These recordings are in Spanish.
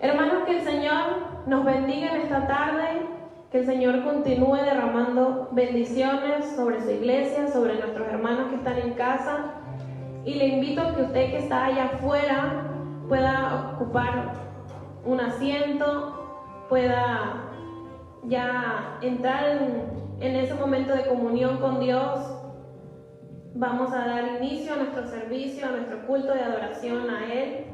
Hermanos, que el Señor nos bendiga en esta tarde, que el Señor continúe derramando bendiciones sobre su iglesia, sobre nuestros hermanos que están en casa. Y le invito a que usted que está allá afuera pueda ocupar un asiento, pueda ya entrar en ese momento de comunión con Dios. Vamos a dar inicio a nuestro servicio, a nuestro culto de adoración a Él.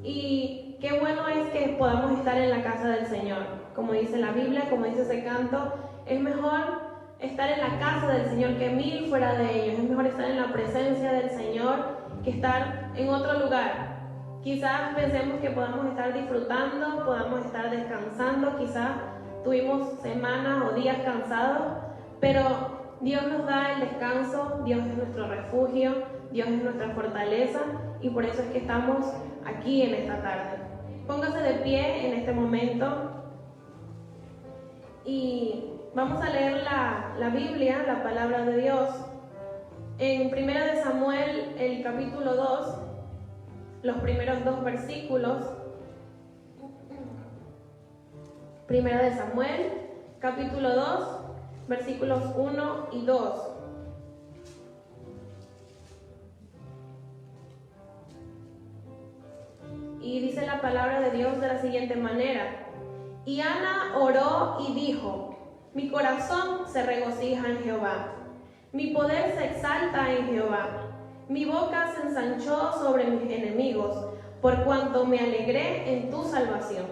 Y qué bueno es que podamos estar en la casa del Señor. Como dice la Biblia, como dice ese canto, es mejor estar en la casa del Señor que 1000 fuera de ellos. Es mejor estar en la presencia del Señor que estar en otro lugar. Quizás pensemos que podamos estar disfrutando, podamos estar descansando, quizás tuvimos semanas o días cansados, pero Dios nos da el descanso, Dios es nuestro refugio, Dios es nuestra fortaleza y por eso es que estamos aquí en esta tarde. Póngase de pie en este momento y vamos a leer la Biblia, la palabra de Dios. En 1 de Samuel, el capítulo 2, los primeros 2 versículos. 1 de Samuel, capítulo 2, versículos 1 y 2. Y dice la palabra de Dios de la siguiente manera: y Ana oró y dijo: mi corazón se regocija en Jehová, mi poder se exalta en Jehová, mi boca se ensanchó sobre mis enemigos, por cuanto me alegré en tu salvación.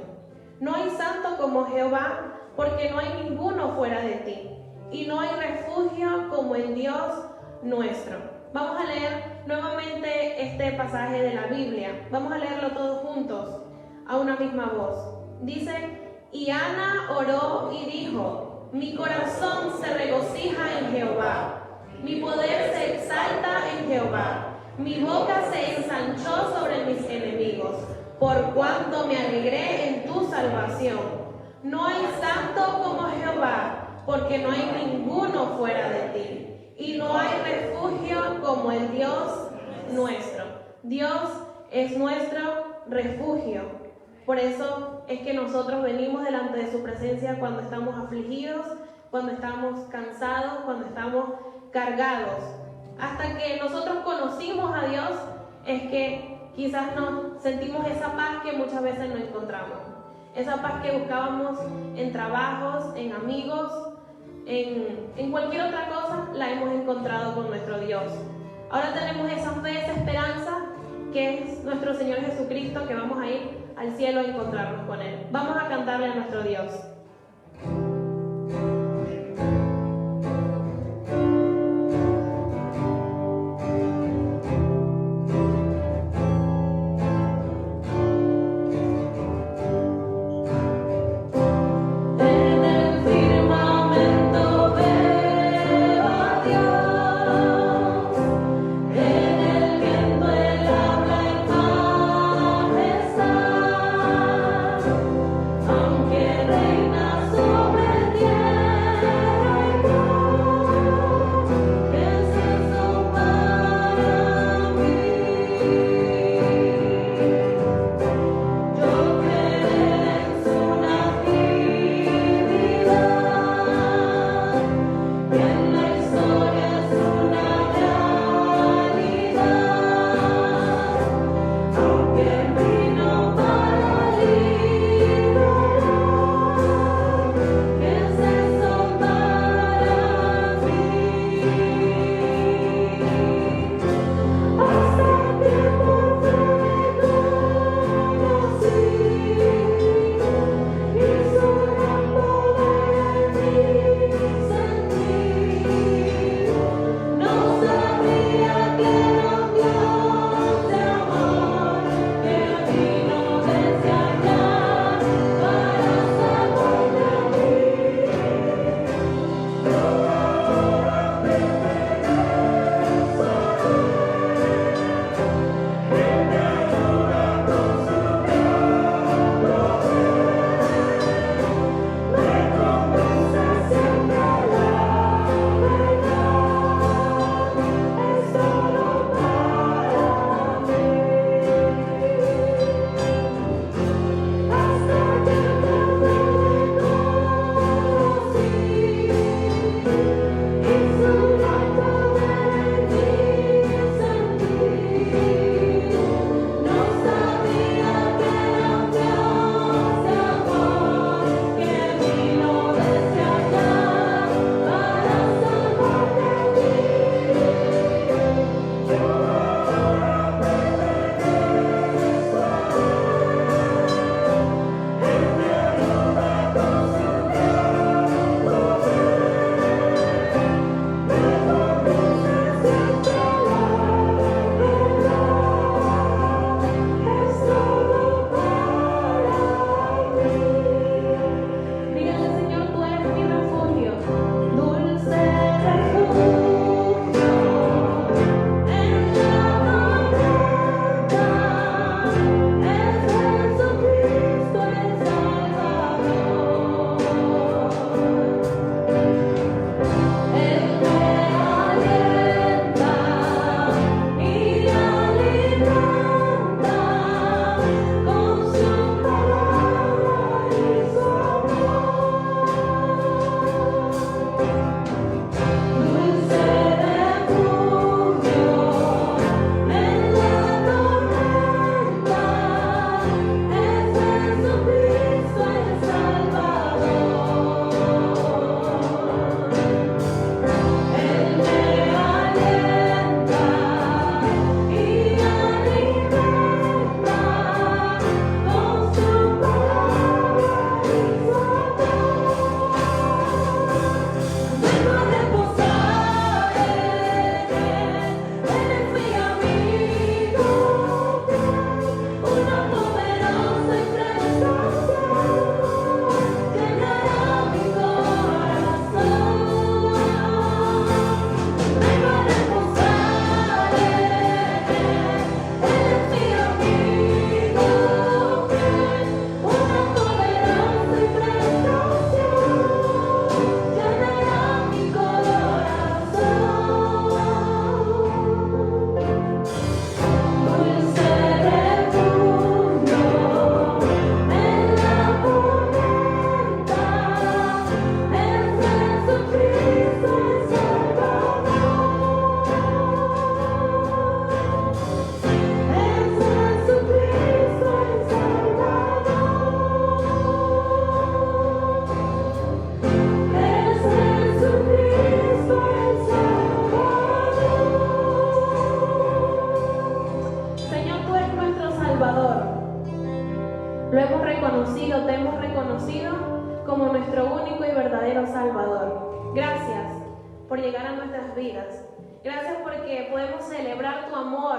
No hay santo como Jehová, porque no hay ninguno fuera de ti, y no hay refugio como el Dios nuestro. Vamos a leer nuevamente este pasaje de la Biblia. Vamos a leerlo todos juntos, a una misma voz. Dice: y Ana oró y dijo: mi corazón se regocija en Jehová, mi poder se exalta en Jehová, mi boca se ensanchó sobre mis enemigos, por cuanto me alegré en tu salvación. No hay santo como Jehová, porque no hay ninguno fuera de ti, y no hay refugio como el Dios nuestro. Dios es nuestro refugio. Por eso es que nosotros venimos delante de su presencia cuando estamos afligidos, cuando estamos cansados, cuando estamos cargados. Hasta que nosotros conocimos a Dios es que quizás no sentimos esa paz que muchas veces no encontramos. Esa paz que buscábamos en trabajos, en amigos, en cualquier otra cosa, la hemos encontrado con nuestro Dios. Ahora tenemos esa fe, esa esperanza, que es nuestro Señor Jesucristo, que vamos a ir al cielo a encontrarnos con Él. Vamos a cantarle a nuestro Dios. Aunque reina Lo hemos reconocido, te hemos reconocido como nuestro único y verdadero Salvador. Gracias por llegar a nuestras vidas. Gracias porque podemos celebrar tu amor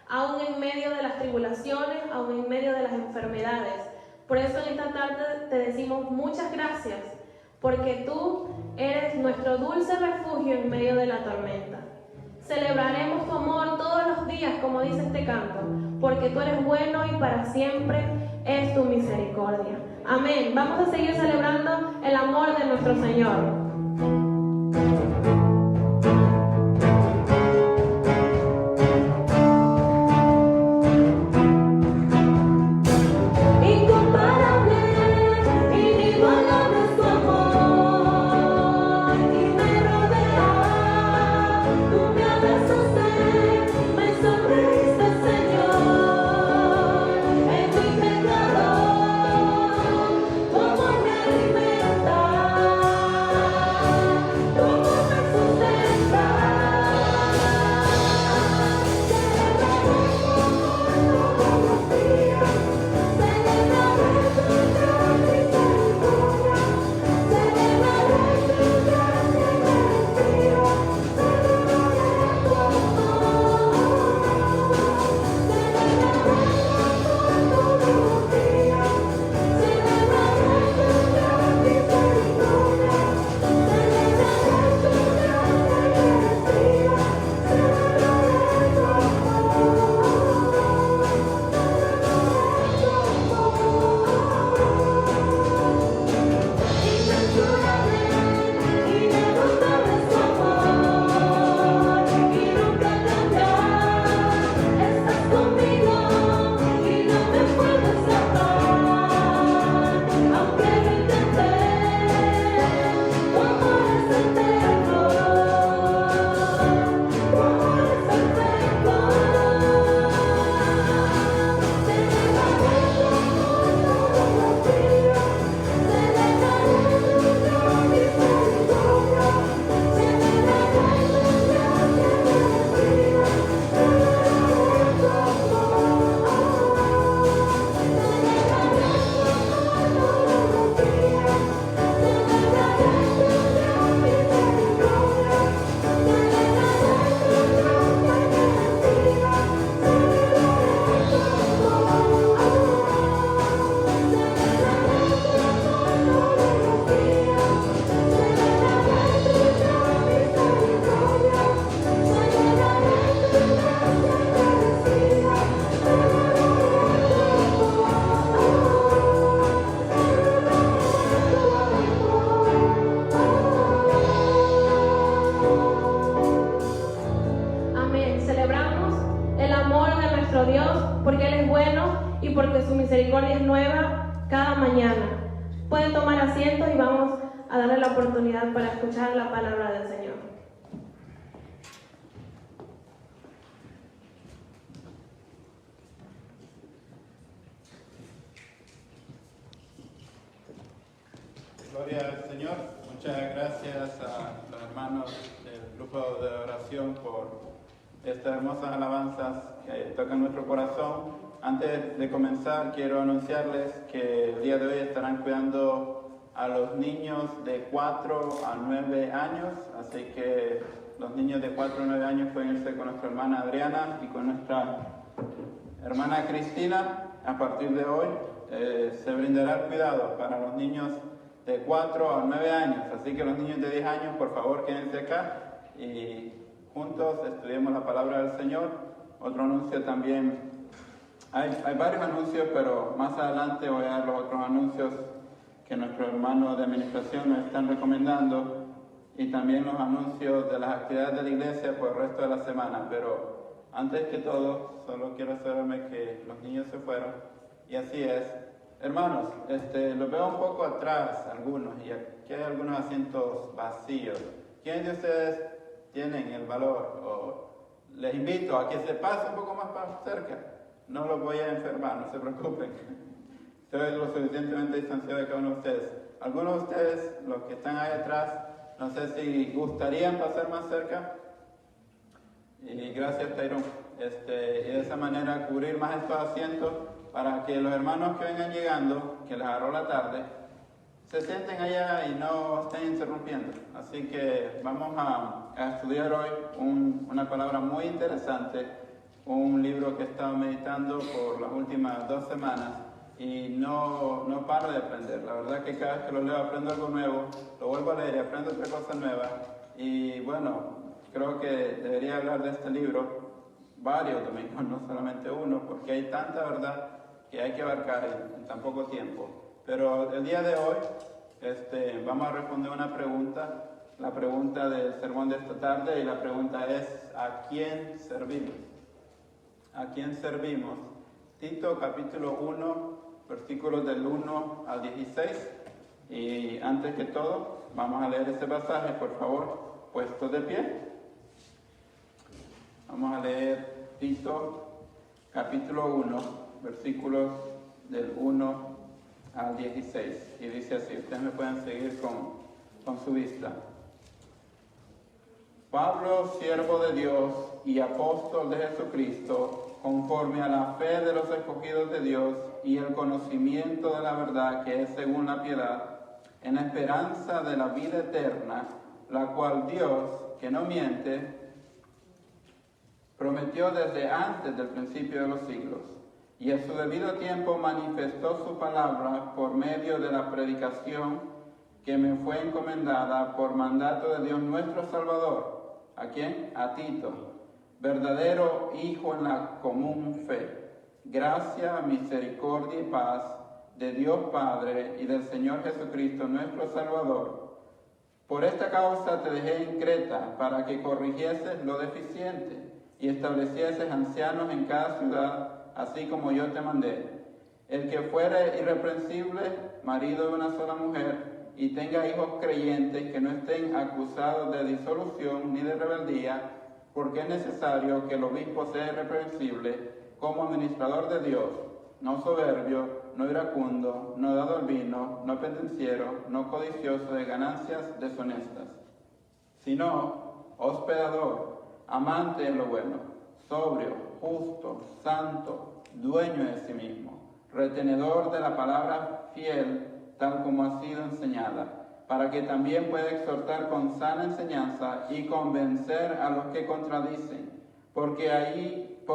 aún en medio de las tribulaciones, aún en medio de las enfermedades. Por eso en esta tarde te decimos muchas gracias, porque tú eres nuestro dulce refugio en medio de la tormenta. Celebraremos tu amor todos los días, como dice este canto, porque tú eres bueno y para siempre es tu misericordia. Amén. Vamos a seguir celebrando el amor de nuestro Señor. Misericordia es nueva cada mañana. Pueden tomar asiento y vamos a darle la oportunidad para escuchar la palabra del Señor. Gloria al Señor. Muchas gracias a los hermanos del grupo de oración por estas hermosas alabanzas que tocan nuestro corazón. Antes de comenzar, quiero anunciarles que el día de hoy estarán cuidando a los niños de 4 a 9 años, así que los niños de 4 a 9 años pueden irse con nuestra hermana Adriana y con nuestra hermana Cristina. A partir de hoy se brindará el cuidado para los niños de 4 a 9 años, así que los niños de 10 años, por favor, quédense acá y juntos estudiemos la palabra del Señor. Otro anuncio también. Hay varios anuncios, pero más adelante voy a dar los otros anuncios que nuestros hermanos de administración nos están recomendando y también los anuncios de las actividades de la iglesia por el resto de la semana. Pero antes que todo, solo quiero asegurarme que los niños se fueron y así es. Hermanos, los veo un poco atrás algunos y aquí hay algunos asientos vacíos. ¿Quiénes de ustedes tienen el valor? O les invito a que se pasen un poco más para cerca. No los voy a enfermar, no se preocupen. Estoy lo suficientemente distanciado de cada uno de ustedes. Algunos de ustedes, los que están ahí atrás, no sé si gustarían pasar más cerca. Y gracias, Tairón. Y de esa manera cubrir más estos asientos para que los hermanos que vengan llegando, que les agarró la tarde, se sienten allá y no estén interrumpiendo. Así que vamos a estudiar hoy una palabra muy interesante, un libro que he estado meditando por las últimas 2 semanas y no paro de aprender. La verdad que cada vez que lo leo aprendo algo nuevo, lo vuelvo a leer y aprendo otra cosa nueva. Y bueno, creo que debería hablar de este libro varios domingos, no solamente uno, porque hay tanta verdad que hay que abarcar en tan poco tiempo. Pero el día de hoy vamos a responder una pregunta, la pregunta del sermón de esta tarde, y la pregunta es: ¿a quién servimos? ¿A quién servimos? Tito capítulo 1, versículos del 1 al 16. Y antes que todo, vamos a leer ese pasaje, por favor, puestos de pie. Vamos a leer Tito capítulo 1, versículos del 1 al 16. Y dice así, ustedes me pueden seguir con su vista. Pablo, siervo de Dios y apóstol de Jesucristo, conforme a la fe de los escogidos de Dios y el conocimiento de la verdad que es según la piedad, en esperanza de la vida eterna, la cual Dios, que no miente, prometió desde antes del principio de los siglos, y a su debido tiempo manifestó su palabra por medio de la predicación que me fue encomendada por mandato de Dios nuestro Salvador. ¿A quién? A Tito, verdadero hijo en la común fe. Gracia, misericordia y paz de Dios Padre y del Señor Jesucristo nuestro Salvador. Por esta causa te dejé en Creta, para que corrigieses lo deficiente y establecieses ancianos en cada ciudad, así como yo te mandé. El que fuere irreprensible, marido de una sola mujer, y tenga hijos creyentes que no estén acusados de disolución ni de rebeldía, porque es necesario que el obispo sea irreprensible como administrador de Dios, no soberbio, no iracundo, no dado al vino, no pendenciero, no codicioso de ganancias deshonestas, sino hospedador, amante de lo bueno, sobrio, justo, santo, dueño de sí mismo, retenedor de la palabra fiel, tal como ha sido enseñada, para que también pueda exhortar con sana enseñanza y convencer a los que contradicen, porque hay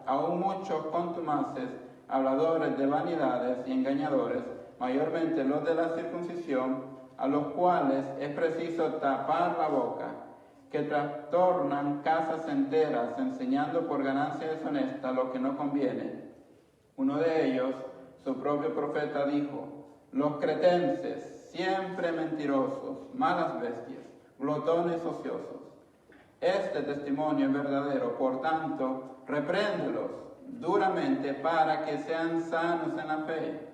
aún muchos contumaces, habladores de vanidades y engañadores, mayormente los de la circuncisión, a los cuales es preciso tapar la boca, que trastornan casas enteras, enseñando por ganancia deshonesta lo que no conviene. Uno de ellos, su propio profeta, dijo: los cretenses, siempre mentirosos, malas bestias, glotones ociosos. Este testimonio es verdadero, por tanto, repréndelos duramente para que sean sanos en la fe,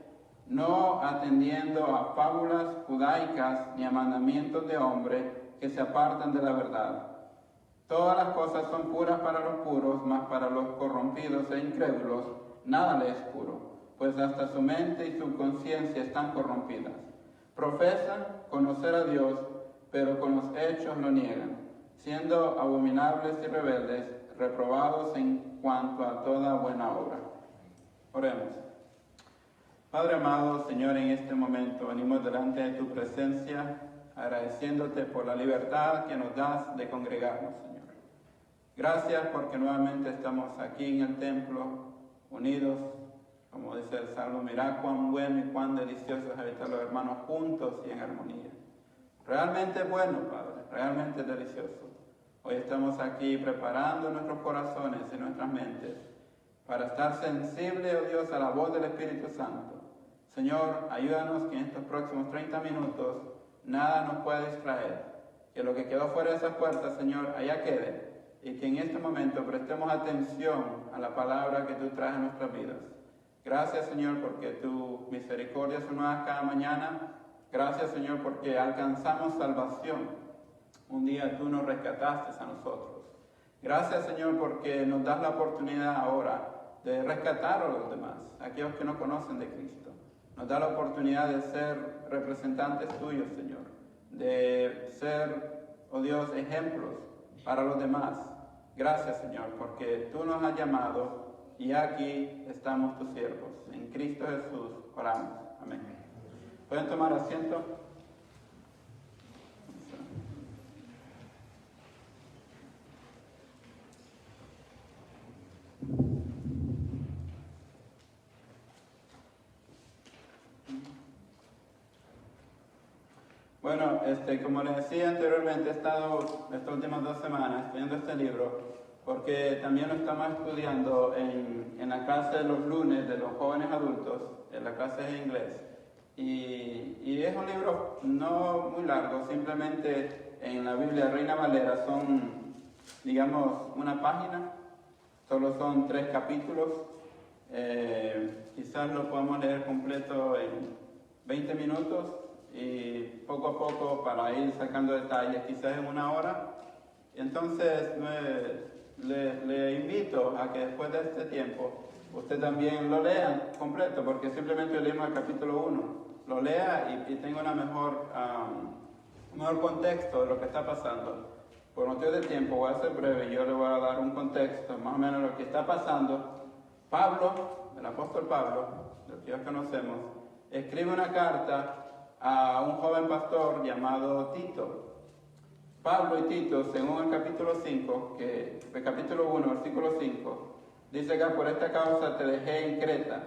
no atendiendo a fábulas judaicas ni a mandamientos de hombre que se apartan de la verdad. Todas las cosas son puras para los puros, mas para los corrompidos e incrédulos nada les es puro, pues hasta su mente y su conciencia están corrompidas. Profesan conocer a Dios, pero con los hechos lo niegan, siendo abominables y rebeldes, reprobados en cuanto a toda buena obra. Oremos. Padre amado, Señor, en este momento venimos delante de tu presencia, agradeciéndote por la libertad que nos das de congregarnos, Señor. Gracias porque nuevamente estamos aquí en el templo, unidos. Como dice el Salmo, mirá cuán bueno y cuán delicioso es habitar los hermanos juntos y en armonía. Realmente bueno, Padre, realmente delicioso. Hoy estamos aquí preparando nuestros corazones y nuestras mentes para estar sensibles, oh Dios, a la voz del Espíritu Santo. Señor, ayúdanos que en estos próximos 30 minutos nada nos pueda distraer. Que lo que quedó fuera de esas puertas, Señor, allá quede. Y que en este momento prestemos atención a la palabra que tú traes a nuestras vidas. Gracias, Señor, porque tu misericordia son nuevas cada mañana. Gracias, Señor, porque alcanzamos salvación. Un día tú nos rescataste a nosotros. Gracias, Señor, porque nos das la oportunidad ahora de rescatar a los demás, aquellos que no conocen de Cristo. Nos da la oportunidad de ser representantes tuyos, Señor, de ser, oh Dios, ejemplos para los demás. Gracias, Señor, porque tú nos has llamado y aquí estamos tus siervos. En Cristo Jesús oramos. Amén. ¿Pueden tomar asiento? Bueno, como les decía anteriormente, he estado estas últimas 2 semanas estudiando este libro porque también lo estamos estudiando en la clase de los lunes de los jóvenes adultos, en la clase de inglés. Y es un libro no muy largo, simplemente en la Biblia Reina Valera son, digamos, una página, solo son 3 capítulos. Quizás lo podamos leer completo en 20 minutos. Y poco a poco para ir sacando detalles, quizás en 1 hora. Entonces le invito a que después de este tiempo usted también lo lea completo, porque simplemente leímos el capítulo 1, lo lea y tenga un mejor contexto de lo que está pasando. Por motivo de tiempo voy a ser breve y yo le voy a dar un contexto más o menos de lo que está pasando. Pablo, el apóstol Pablo, del que ya conocemos, escribe una carta a un joven pastor llamado Tito. Pablo y Tito, según el capítulo 5, el capítulo 1, versículo 5, dice que por esta causa te dejé en Creta.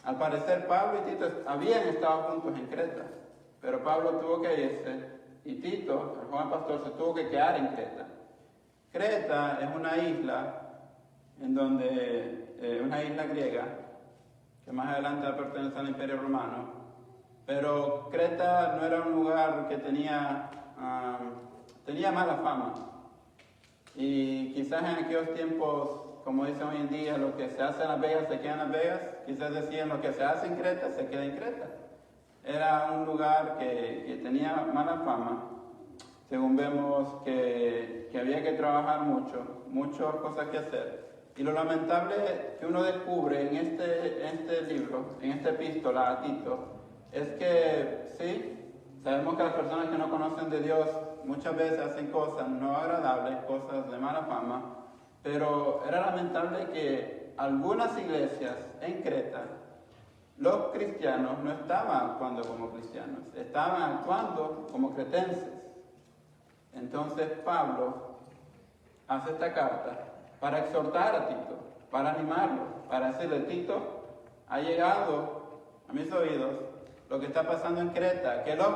Al parecer Pablo y Tito habían estado juntos en Creta, pero Pablo tuvo que irse y Tito, el joven pastor, se tuvo que quedar en Creta. Creta es una isla una isla griega, que más adelante va a pertenecer al Imperio Romano. Pero Creta no era un lugar que tenía mala fama. Y quizás en aquellos tiempos, como dicen hoy en día, lo que se hace en Las Vegas se queda en Las Vegas. Quizás decían lo que se hace en Creta se queda en Creta. Era un lugar que tenía mala fama. Según vemos que había que trabajar muchas cosas que hacer. Y lo lamentable que uno descubre en este libro, en esta epístola a Tito, es que sí, sabemos que las personas que no conocen de Dios muchas veces hacen cosas no agradables, cosas de mala fama, pero era lamentable que algunas iglesias en Creta, los cristianos no estaban actuando como cristianos, estaban actuando como cretenses. Entonces Pablo hace esta carta para exhortar a Tito, para animarlo, para decirle: Tito, ha llegado a mis oídos lo que está pasando en Creta, que los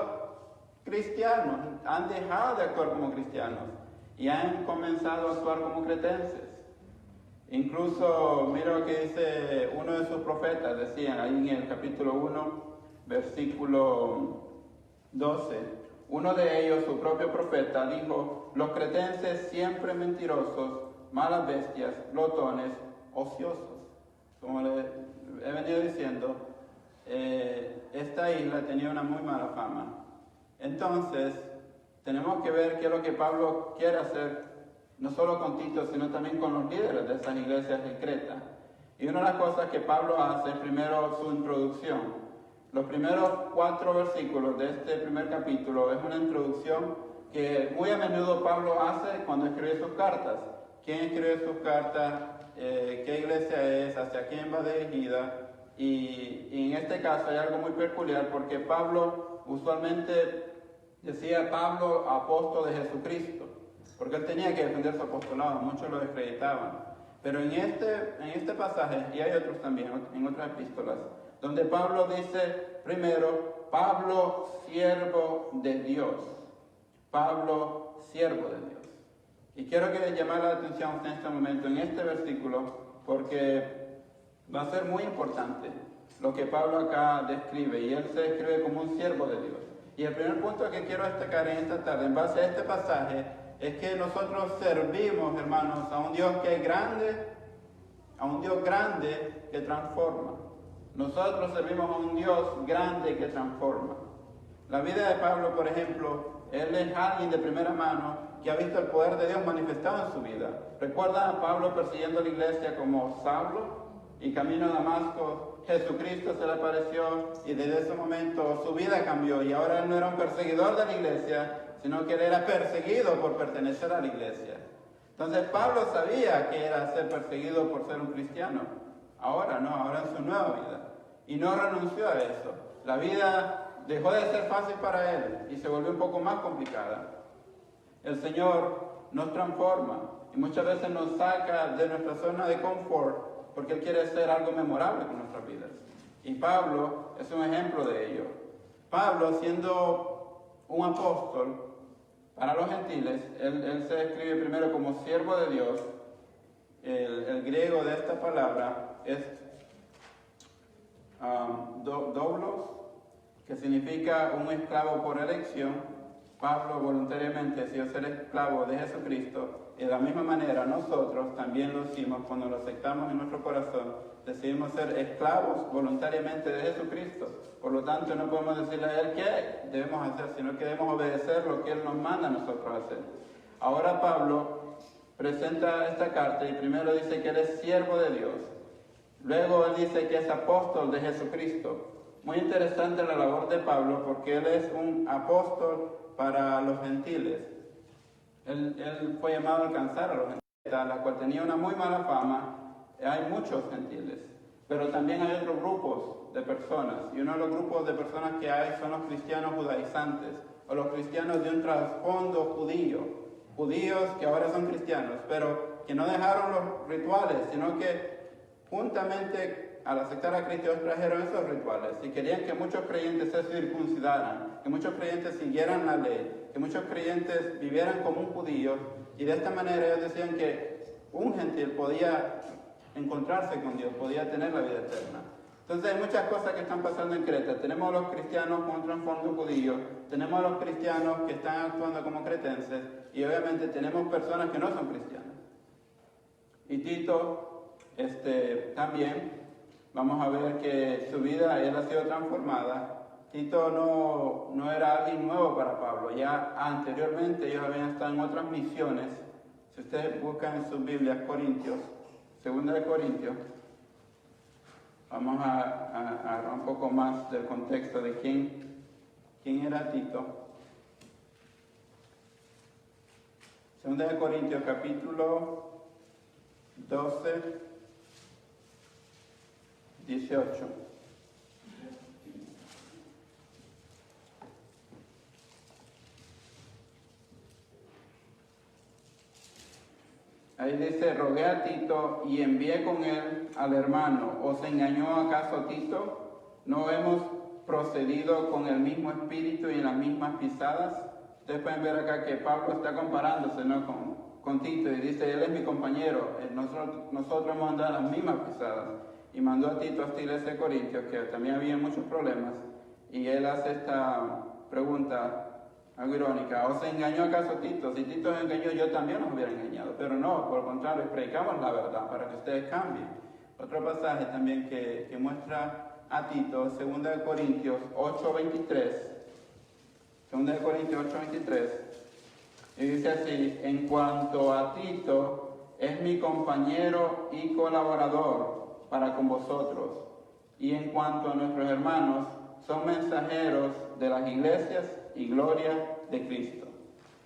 cristianos han dejado de actuar como cristianos y han comenzado a actuar como cretenses. Incluso, mira lo que dice uno de sus profetas, decían ahí en el capítulo 1, versículo 12. Uno de ellos, su propio profeta, dijo: los cretenses siempre mentirosos, malas bestias, glotones, ociosos. Como le he venido diciendo, esta isla tenía una muy mala fama. Entonces, tenemos que ver qué es lo que Pablo quiere hacer, no solo con Tito, sino también con los líderes de esas iglesias de Creta. Y una de las cosas que Pablo hace es primero su introducción. Los primeros 4 versículos de este primer capítulo es una introducción que muy a menudo Pablo hace cuando escribe sus cartas. ¿Quién escribe sus cartas? ¿Qué iglesia es? ¿Hacia quién va dirigida? Y en este caso hay algo muy peculiar porque Pablo usualmente decía Pablo, apóstol de Jesucristo, porque él tenía que defender su apostolado, muchos lo descreditaban. Pero en este pasaje, y hay otros también, en otras epístolas, donde Pablo dice primero: Pablo, siervo de Dios. Pablo, siervo de Dios. Y quiero que llamar la atención a usted en este momento, en este versículo, porque va a ser muy importante lo que Pablo acá describe, y él se describe como un siervo de Dios. Y el primer punto que quiero destacar en esta tarde, en base a este pasaje, es que nosotros servimos, hermanos, a un Dios que es grande, a un Dios grande que transforma. Nosotros servimos a un Dios grande que transforma. La vida de Pablo, por ejemplo, él es alguien de primera mano que ha visto el poder de Dios manifestado en su vida. ¿Recuerdan a Pablo persiguiendo a la iglesia como Saulo? Y camino a Damasco, Jesucristo se le apareció y desde ese momento su vida cambió. Y ahora él no era un perseguidor de la iglesia, sino que él era perseguido por pertenecer a la iglesia. Entonces Pablo sabía que era ser perseguido por ser un cristiano. Ahora no, ahora en su nueva vida. Y no renunció a eso. La vida dejó de ser fácil para él y se volvió un poco más complicada. El Señor nos transforma y muchas veces nos saca de nuestra zona de confort porque Él quiere hacer algo memorable con nuestras vidas. Y Pablo es un ejemplo de ello. Pablo, siendo un apóstol para los gentiles, él se describe primero como siervo de Dios. El griego de esta palabra es doblos, que significa un esclavo por elección. Pablo voluntariamente decidió ser esclavo de Jesucristo y de la misma manera nosotros también lo hicimos cuando lo aceptamos en nuestro corazón. Decidimos ser esclavos voluntariamente de Jesucristo. Por lo tanto, no podemos decirle a Él qué debemos hacer, sino que debemos obedecer lo que Él nos manda a nosotros hacer. Ahora Pablo presenta esta carta y primero dice que Él es siervo de Dios. Luego Él dice que es apóstol de Jesucristo. Muy interesante la labor de Pablo porque Él es un apóstol para los gentiles. Él fue llamado a alcanzar a los gentiles, la cual tenía una muy mala fama. Hay muchos gentiles, pero también hay otros grupos de personas, y uno de los grupos de personas que hay son los cristianos judaizantes, o los cristianos de un trasfondo judío, judíos que ahora son cristianos, pero que no dejaron los rituales, sino que juntamente al aceptar a Cristo trajeron esos rituales y querían que muchos creyentes se circuncidaran, que muchos creyentes siguieran la ley, que muchos creyentes vivieran como un judío, y de esta manera ellos decían que un gentil podía encontrarse con Dios, podía tener la vida eterna. Entonces hay muchas cosas que están pasando en Creta. Tenemos a los cristianos con un trasfondo judío, tenemos a los cristianos que están actuando como cretenses, y obviamente tenemos personas que no son cristianas. Y Tito también, vamos a ver que su vida él ha sido transformada. Tito no era alguien nuevo para Pablo, ya anteriormente ellos habían estado en otras misiones. Si ustedes buscan en sus Biblias Corintios, Segunda de Corintios, vamos a agarrar un poco más del contexto de quién era Tito. Segunda de Corintios, capítulo 12, 18. Ahí dice, rogué a Tito y envié con él al hermano. ¿Os engañó acaso Tito? ¿No hemos procedido con el mismo espíritu y en las mismas pisadas? Ustedes pueden ver acá que Pablo está comparándose, ¿no?, con Tito, y dice, él es mi compañero, nosotros hemos andado en las mismas pisadas. Y mandó a Tito a esta iglesia de Corintios, que también había muchos problemas, y él hace esta pregunta algo irónica: ¿os engañó acaso Tito? Si Tito os engañó, yo también os hubiera engañado. Pero no, por el contrario, predicamos la verdad para que ustedes cambien. Otro pasaje también que muestra a Tito, 2 Corintios 8:23. 2 Corintios 8:23. Y dice así: en cuanto a Tito, es mi compañero y colaborador para con vosotros. Y en cuanto a nuestros hermanos, son mensajeros de las iglesias y gloria de Cristo.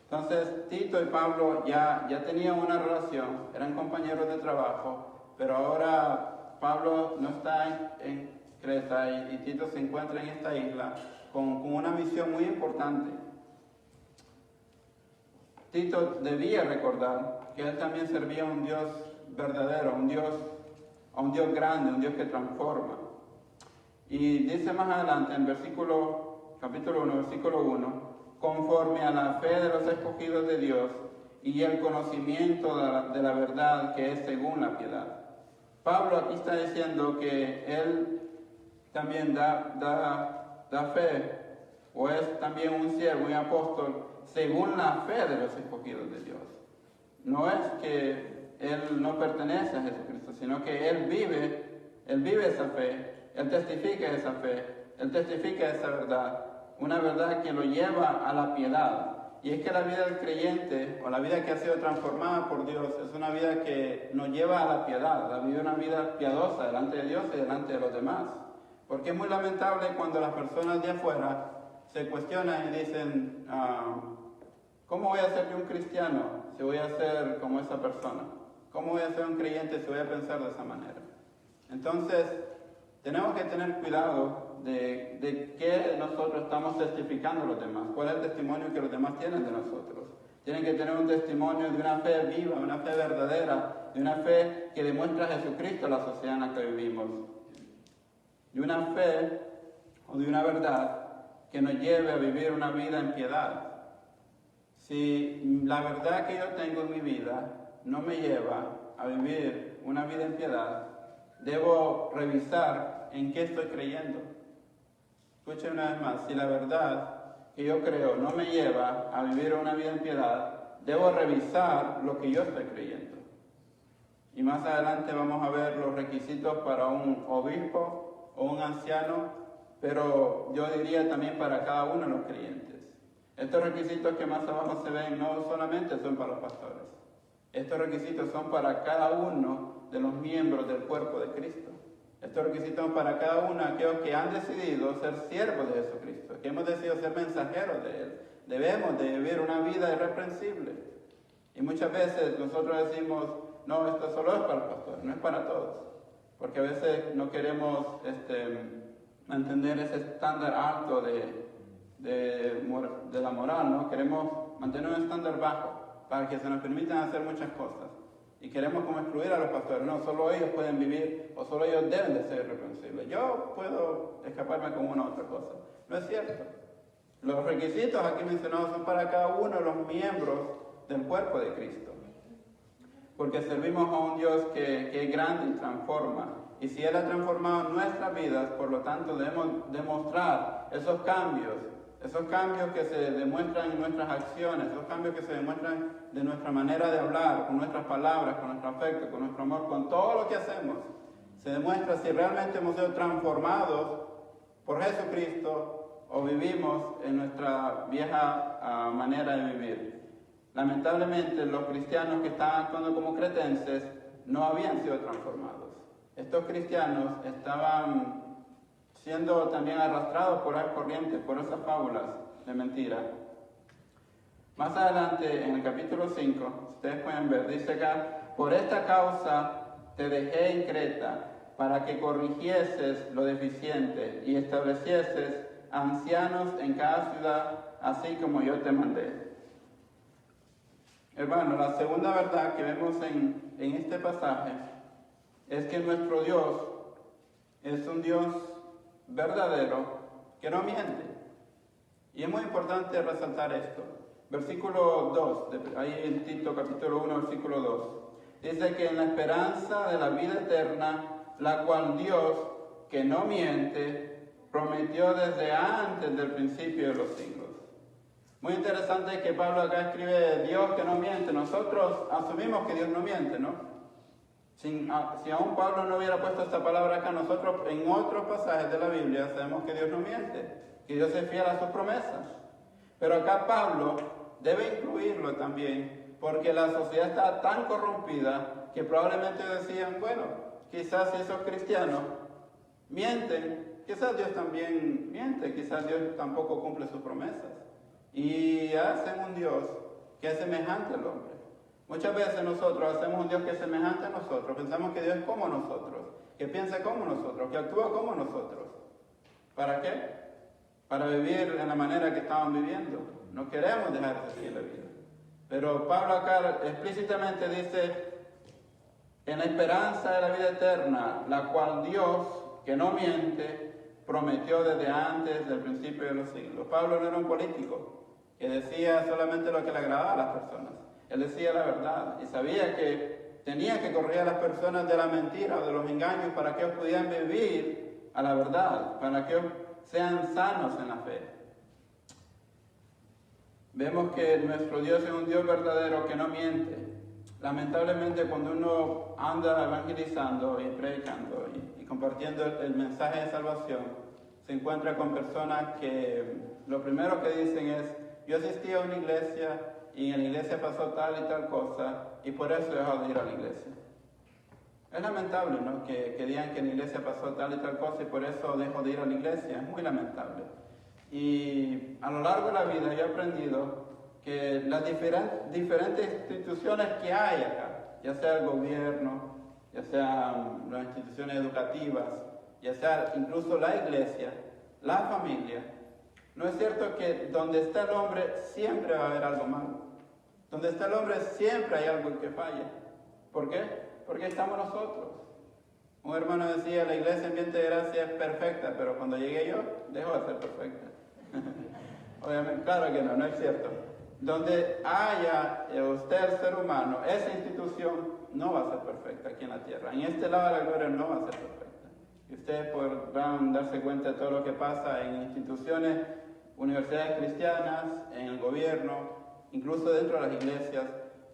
Entonces, Tito y Pablo ya tenían una relación, eran compañeros de trabajo, pero ahora Pablo no está en Creta y Tito se encuentra en esta isla con una misión muy importante. Tito debía recordar que él también servía a un Dios verdadero, a un Dios grande, un Dios que transforma. Y dice más adelante en capítulo 1, versículo 1, conforme a la fe de los escogidos de Dios y el conocimiento de la verdad que es según la piedad. Pablo aquí está diciendo que él también da fe, o es también un siervo, un apóstol, según la fe de los escogidos de Dios. No es que él no pertenece a Jesucristo, sino que él vive esa fe, él testifica esa fe, él testifica esa verdad, una verdad que lo lleva a la piedad. Y es que la vida del creyente, o la vida que ha sido transformada por Dios, es una vida que nos lleva a la piedad, una vida piadosa delante de Dios y delante de los demás. Porque es muy lamentable cuando las personas de afuera se cuestionan y dicen, ¿cómo voy a ser yo un cristiano si voy a ser como esa persona? ¿Cómo voy a ser un creyente si voy a pensar de esa manera? Entonces, tenemos que tener cuidado de qué nosotros estamos testificando a los demás, cuál es el testimonio que los demás tienen de nosotros. Tienen que tener un testimonio de una fe viva, una fe verdadera, de una fe que demuestra a Jesucristo a la sociedad en la que vivimos. De una fe o de una verdad que nos lleve a vivir una vida en piedad. Si la verdad que yo tengo en mi vida no me lleva a vivir una vida en piedad, debo revisar en qué estoy creyendo. Escuchen una vez más, si la verdad que yo creo no me lleva a vivir una vida en piedad, debo revisar lo que yo estoy creyendo. Y más adelante vamos a ver los requisitos para un obispo o un anciano, pero yo diría también para cada uno de los creyentes. Estos requisitos que más abajo se ven no solamente son para los pastores. Estos requisitos son para cada uno de los miembros del cuerpo de Cristo. Estos requisitos son para cada uno de aquellos que han decidido ser siervos de Jesucristo, que hemos decidido ser mensajeros de Él. Debemos de vivir una vida irreprensible. Y muchas veces nosotros decimos, no, esto solo es para el pastor, no es para todos. Porque a veces no queremos mantener ese estándar alto de la moral, ¿no? Queremos mantener un estándar bajo para que se nos permitan hacer muchas cosas. Y queremos como excluir a los pastores. No, solo ellos pueden vivir o solo ellos deben de ser irreprensibles. Yo puedo escaparme con una u otra cosa. No es cierto. Los requisitos aquí mencionados son para cada uno de los miembros del cuerpo de Cristo. Porque servimos a un Dios que es grande y transforma. Y si Él ha transformado nuestras vidas, por lo tanto debemos demostrar esos cambios que se demuestran en nuestras acciones, esos cambios que se demuestran de nuestra manera de hablar, con nuestras palabras, con nuestro afecto, con nuestro amor, con todo lo que hacemos. Se demuestra si realmente hemos sido transformados por Jesucristo o vivimos en nuestra vieja manera de vivir. Lamentablemente, los cristianos que estaban actuando como cretenses no habían sido transformados. Estos cristianos estaban siendo también arrastrados por las corrientes, por esas fábulas de mentira. Más adelante, en el capítulo 5, ustedes pueden ver, dice acá, por esta causa te dejé en Creta, para que corrigieses lo deficiente y establecieses ancianos en cada ciudad, así como yo te mandé. Hermano, la segunda verdad que vemos en este pasaje es que nuestro Dios es un Dios verdadero que no miente. Y es muy importante resaltar esto. Versículo 2, ahí en Tito capítulo 1, versículo 2. Dice que en la esperanza de la vida eterna, la cual Dios, que no miente, prometió desde antes del principio de los siglos. Muy interesante que Pablo acá escribe Dios que no miente. Nosotros asumimos que Dios no miente, ¿no? Si aún Pablo no hubiera puesto esta palabra acá, nosotros en otros pasajes de la Biblia sabemos que Dios no miente, que Dios es fiel a sus promesas. Pero acá Pablo debe incluirlo también, porque la sociedad está tan corrompida que probablemente decían, bueno, quizás si esos cristianos mienten, quizás Dios también miente, quizás Dios tampoco cumple sus promesas. Y hacen un Dios que es semejante al hombre. Muchas veces nosotros hacemos un Dios que es semejante a nosotros, pensamos que Dios es como nosotros, que piensa como nosotros, que actúa como nosotros. ¿Para qué? Para vivir en la manera que estaban viviendo. No queremos dejar de seguir la vida. Pero Pablo acá explícitamente dice, en la esperanza de la vida eterna, la cual Dios, que no miente, prometió desde antes del principio de los siglos. Pablo no era un político que decía solamente lo que le agradaba a las personas. Él decía la verdad y sabía que tenía que corregir a las personas de la mentira o de los engaños para que ellos pudieran vivir a la verdad, para que ellos sean sanos en la fe. Vemos que nuestro Dios es un Dios verdadero que no miente. Lamentablemente, cuando uno anda evangelizando y predicando y compartiendo el mensaje de salvación, se encuentra con personas que lo primero que dicen es, yo asistí a una iglesia y en la iglesia pasó tal y tal cosa y por eso he dejado de ir a la iglesia. Es lamentable, ¿no? Que digan que en la iglesia pasó tal y tal cosa y por eso dejo de ir a la iglesia. Es muy lamentable. Y a lo largo de la vida yo he aprendido que las diferentes instituciones que hay acá, ya sea el gobierno, ya sean las instituciones educativas, ya sea incluso la iglesia, la familia, ¿no es cierto que donde está el hombre siempre va a haber algo malo? Donde está el hombre siempre hay algo que falla. ¿Por qué? Porque estamos nosotros. Un hermano decía, la iglesia en Ambiente de Gracia es perfecta, pero cuando llegué yo, dejó de ser perfecta. Obviamente, claro que no, no es cierto. Donde haya usted, el ser humano, esa institución no va a ser perfecta aquí en la tierra. En este lado de la gloria no va a ser perfecta. Y ustedes podrán darse cuenta de todo lo que pasa en instituciones, universidades cristianas, en el gobierno, incluso dentro de las iglesias.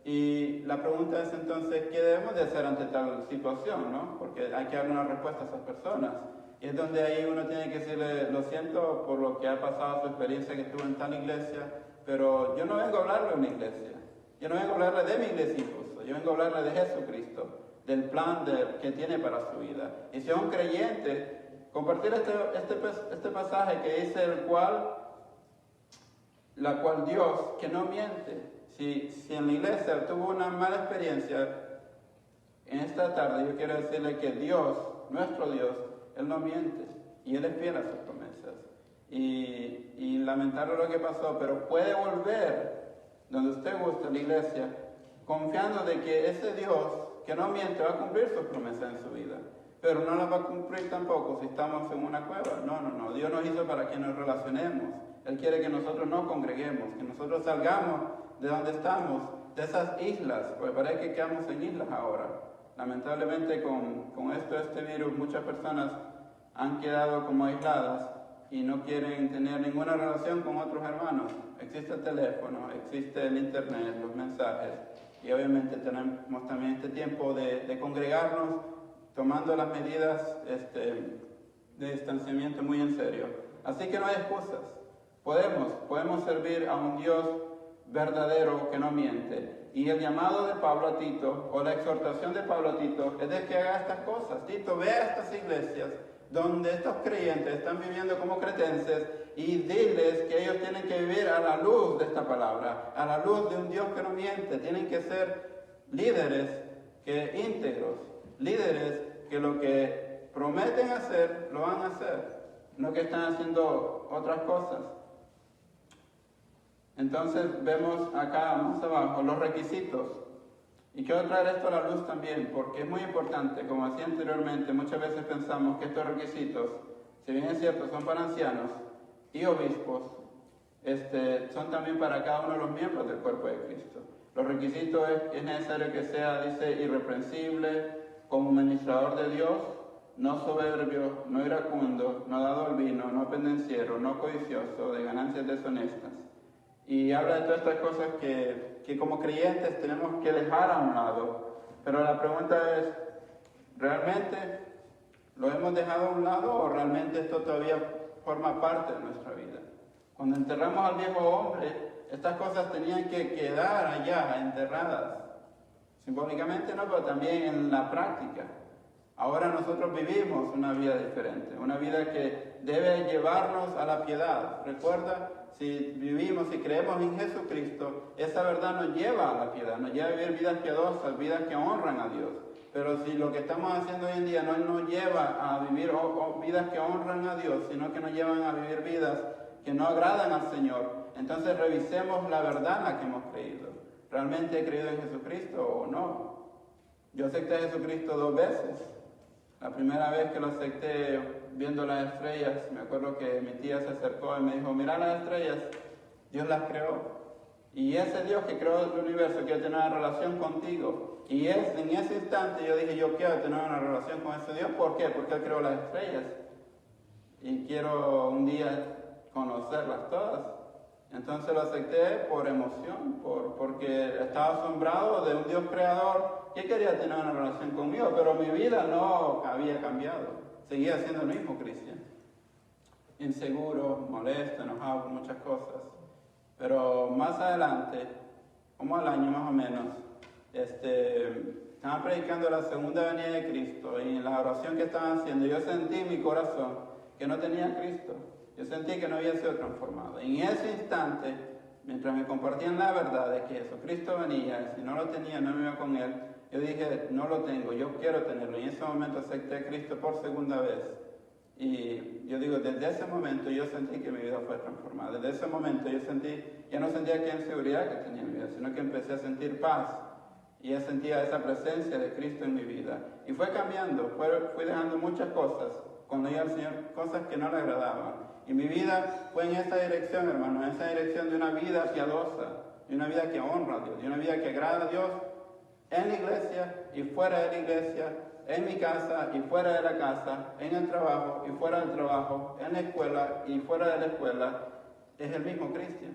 Y la pregunta es entonces, ¿qué debemos de hacer ante tal situación, no? Porque hay que dar una respuesta a esas personas. Y es donde ahí uno tiene que decirle, lo siento por lo que ha pasado, su experiencia que estuvo en tal iglesia, pero yo no vengo a hablarle de una iglesia. Yo no vengo a hablarle de mi iglesia incluso. Yo vengo a hablarle de Jesucristo, del plan que tiene para su vida. Y si es un creyente, compartir este pasaje que dice la cual Dios, que no miente. Si en la iglesia tuvo una mala experiencia, en esta tarde yo quiero decirle que Dios, nuestro Dios, Él no miente y Él es fiel a sus promesas. Y lamentable lo que pasó, pero puede volver donde usted guste, a la iglesia, confiando de que ese Dios que no miente va a cumplir sus promesas en su vida. Pero no las va a cumplir tampoco si estamos en una cueva. No. Dios nos hizo para que nos relacionemos. Él quiere que nosotros nos congreguemos, que nosotros salgamos de donde estamos, de esas islas, porque parece que quedamos en islas ahora. Lamentablemente con este virus, muchas personas han quedado como aisladas y no quieren tener ninguna relación con otros hermanos. Existe el teléfono, existe el internet, los mensajes, y obviamente tenemos también este tiempo de congregarnos, tomando las medidas de distanciamiento muy en serio. Así que no hay excusas. Podemos servir a un Dios verdadero que no miente. Y el llamado de Pablo a Tito, o la exhortación de Pablo a Tito, es de que haga estas cosas. Tito, ve a estas iglesias donde estos creyentes están viviendo como cretenses y diles que ellos tienen que vivir a la luz de esta palabra, a la luz de un Dios que no miente. Tienen que ser líderes íntegros, líderes que lo que prometen hacer, lo van a hacer, no que están haciendo otras cosas. Entonces vemos acá más abajo los requisitos. Y quiero traer esto a la luz también, porque es muy importante. Como decía anteriormente, muchas veces pensamos que estos requisitos, si bien es cierto, son para ancianos y obispos, son también para cada uno de los miembros del cuerpo de Cristo. Los requisitos es necesario que sea, dice, irreprensible, como ministrador de Dios, no soberbio, no iracundo, no dado al vino, no pendenciero, no codicioso, de ganancias deshonestas. Y habla de todas estas cosas que como creyentes tenemos que dejar a un lado. Pero la pregunta es, ¿realmente lo hemos dejado a un lado o realmente esto todavía forma parte de nuestra vida? Cuando enterramos al viejo hombre, estas cosas tenían que quedar allá, enterradas. Simbólicamente no, pero también en la práctica. Ahora nosotros vivimos una vida diferente, una vida que debe llevarnos a la piedad. Recuerda, si vivimos y creemos en Jesucristo, esa verdad nos lleva a la piedad, nos lleva a vivir vidas piadosas, vidas que honran a Dios. Pero si lo que estamos haciendo hoy en día no nos lleva a vivir vidas que honran a Dios, sino que nos llevan a vivir vidas que no agradan al Señor, entonces revisemos la verdad en la que hemos creído. ¿Realmente he creído en Jesucristo o no? Yo acepté a Jesucristo 2 veces. La primera vez que lo acepté viendo las estrellas, me acuerdo que mi tía se acercó y me dijo, mira las estrellas, Dios las creó. Y ese Dios que creó el universo quiere tener una relación contigo. Y en ese instante yo dije, yo quiero tener una relación con ese Dios. ¿Por qué? Porque Él creó las estrellas. Y quiero un día conocerlas todas. Entonces lo acepté por emoción, porque estaba asombrado de un Dios creador que quería tener una relación conmigo, pero mi vida no había cambiado. Seguía siendo el mismo cristiano. Inseguro, molesto, enojado por muchas cosas. Pero más adelante, como al año más o menos, estaban predicando la segunda venida de Cristo y en la oración que estaban haciendo, yo sentí en mi corazón que no tenía a Cristo. Yo sentí que no había sido transformado. Y en ese instante, mientras me compartían la verdad de que Jesucristo venía, y si no lo tenía, no me iba con Él, yo dije, no lo tengo, yo quiero tenerlo. Y en ese momento acepté a Cristo por segunda vez. Y yo digo, desde ese momento yo sentí que mi vida fue transformada. Desde ese momento ya no sentía aquella inseguridad que tenía en mi vida, sino que empecé a sentir paz. Y ya sentía esa presencia de Cristo en mi vida. Y fue cambiando, fui dejando muchas cosas, cuando iba al Señor, cosas que no le agradaban. Y mi vida fue en esa dirección, hermano, en esa dirección de una vida piadosa, de una vida que honra a Dios, de una vida que agrada a Dios en la iglesia y fuera de la iglesia, en mi casa y fuera de la casa, en el trabajo y fuera del trabajo, en la escuela y fuera de la escuela. Es el mismo Cristo.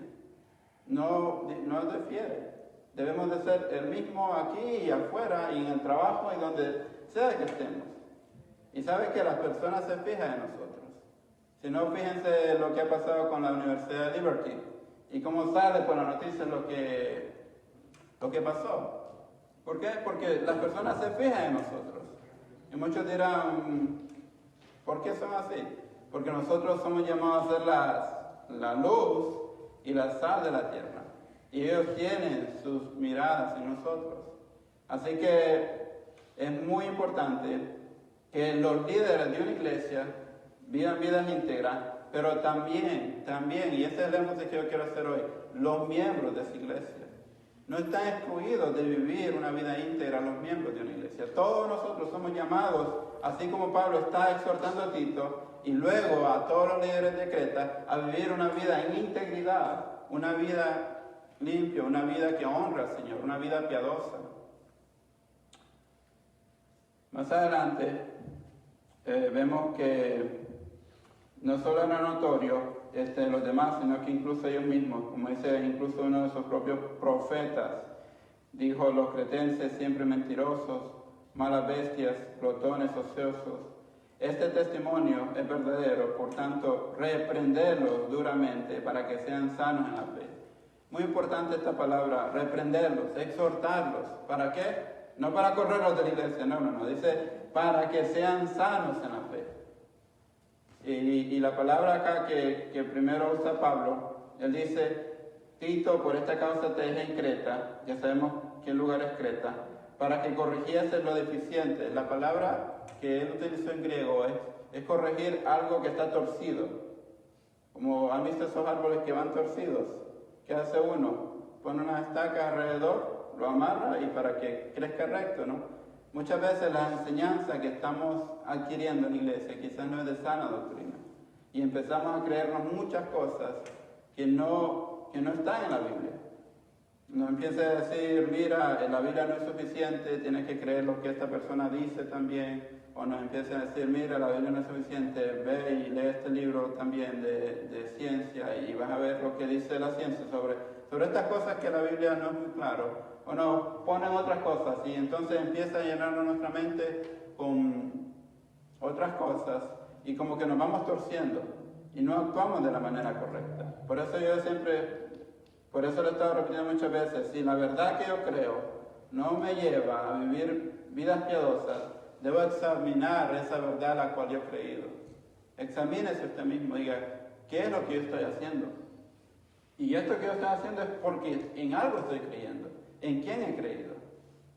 No difiere. Debemos de ser el mismo aquí y afuera y en el trabajo y donde sea que estemos. Y sabe que las personas se fijan en nosotros. Si no, fíjense lo que ha pasado con la Universidad de Liberty y cómo sale por las noticias lo que pasó. ¿Por qué? Porque las personas se fijan en nosotros. Y muchos dirán, ¿por qué son así? Porque nosotros somos llamados a ser la luz y la sal de la tierra. Y ellos tienen sus miradas en nosotros. Así que es muy importante que los líderes de una iglesia vivan vidas íntegras, pero también, y ese es el énfasis que yo quiero hacer hoy, los miembros de esa iglesia no están excluidos de vivir una vida íntegra, los miembros de una iglesia. Todos nosotros somos llamados, así como Pablo está exhortando a Tito y luego a todos los líderes de Creta, a vivir una vida en integridad, una vida limpia, una vida que honra al Señor, una vida piadosa. Más adelante vemos que no solo era notorio los demás, sino que incluso ellos mismos, como dice incluso uno de sus propios profetas, dijo: los cretenses siempre mentirosos, malas bestias, glotones, ociosos. Este testimonio es verdadero, por tanto, reprenderlos duramente para que sean sanos en la fe. Muy importante esta palabra, reprenderlos, exhortarlos. ¿Para qué? No para correrlos de la iglesia, no. Dice, para que sean sanos en la fe. Y la palabra acá que primero usa Pablo, él dice, Tito, por esta causa te dejé en Creta, ya sabemos qué lugar es Creta, para que corrigiese lo deficiente. La palabra que él utilizó en griego es corregir algo que está torcido. Como han visto esos árboles que van torcidos, ¿qué hace uno? Pone una estaca alrededor, lo amarra y para que crezca recto, ¿no? Muchas veces la enseñanza que estamos adquiriendo en la iglesia quizás no es de sana doctrina. Y empezamos a creernos muchas cosas que no están en la Biblia. Nos empieza a decir, mira, la Biblia no es suficiente, tienes que creer lo que esta persona dice también. O nos empieza a decir, mira, la Biblia no es suficiente, ve y lee este libro también de ciencia y vas a ver lo que dice la ciencia sobre estas cosas que la Biblia no es muy claro. O nos ponen otras cosas y entonces empieza a llenarnos nuestra mente con otras cosas y como que nos vamos torciendo y no actuamos de la manera correcta. Por eso lo he estado repitiendo muchas veces, si la verdad que yo creo no me lleva a vivir vidas piadosas, debo examinar esa verdad a la cual yo he creído. Examínese usted mismo, diga, ¿qué es lo que yo estoy haciendo? Y esto que yo estoy haciendo es porque en algo estoy creyendo. ¿En quién he creído?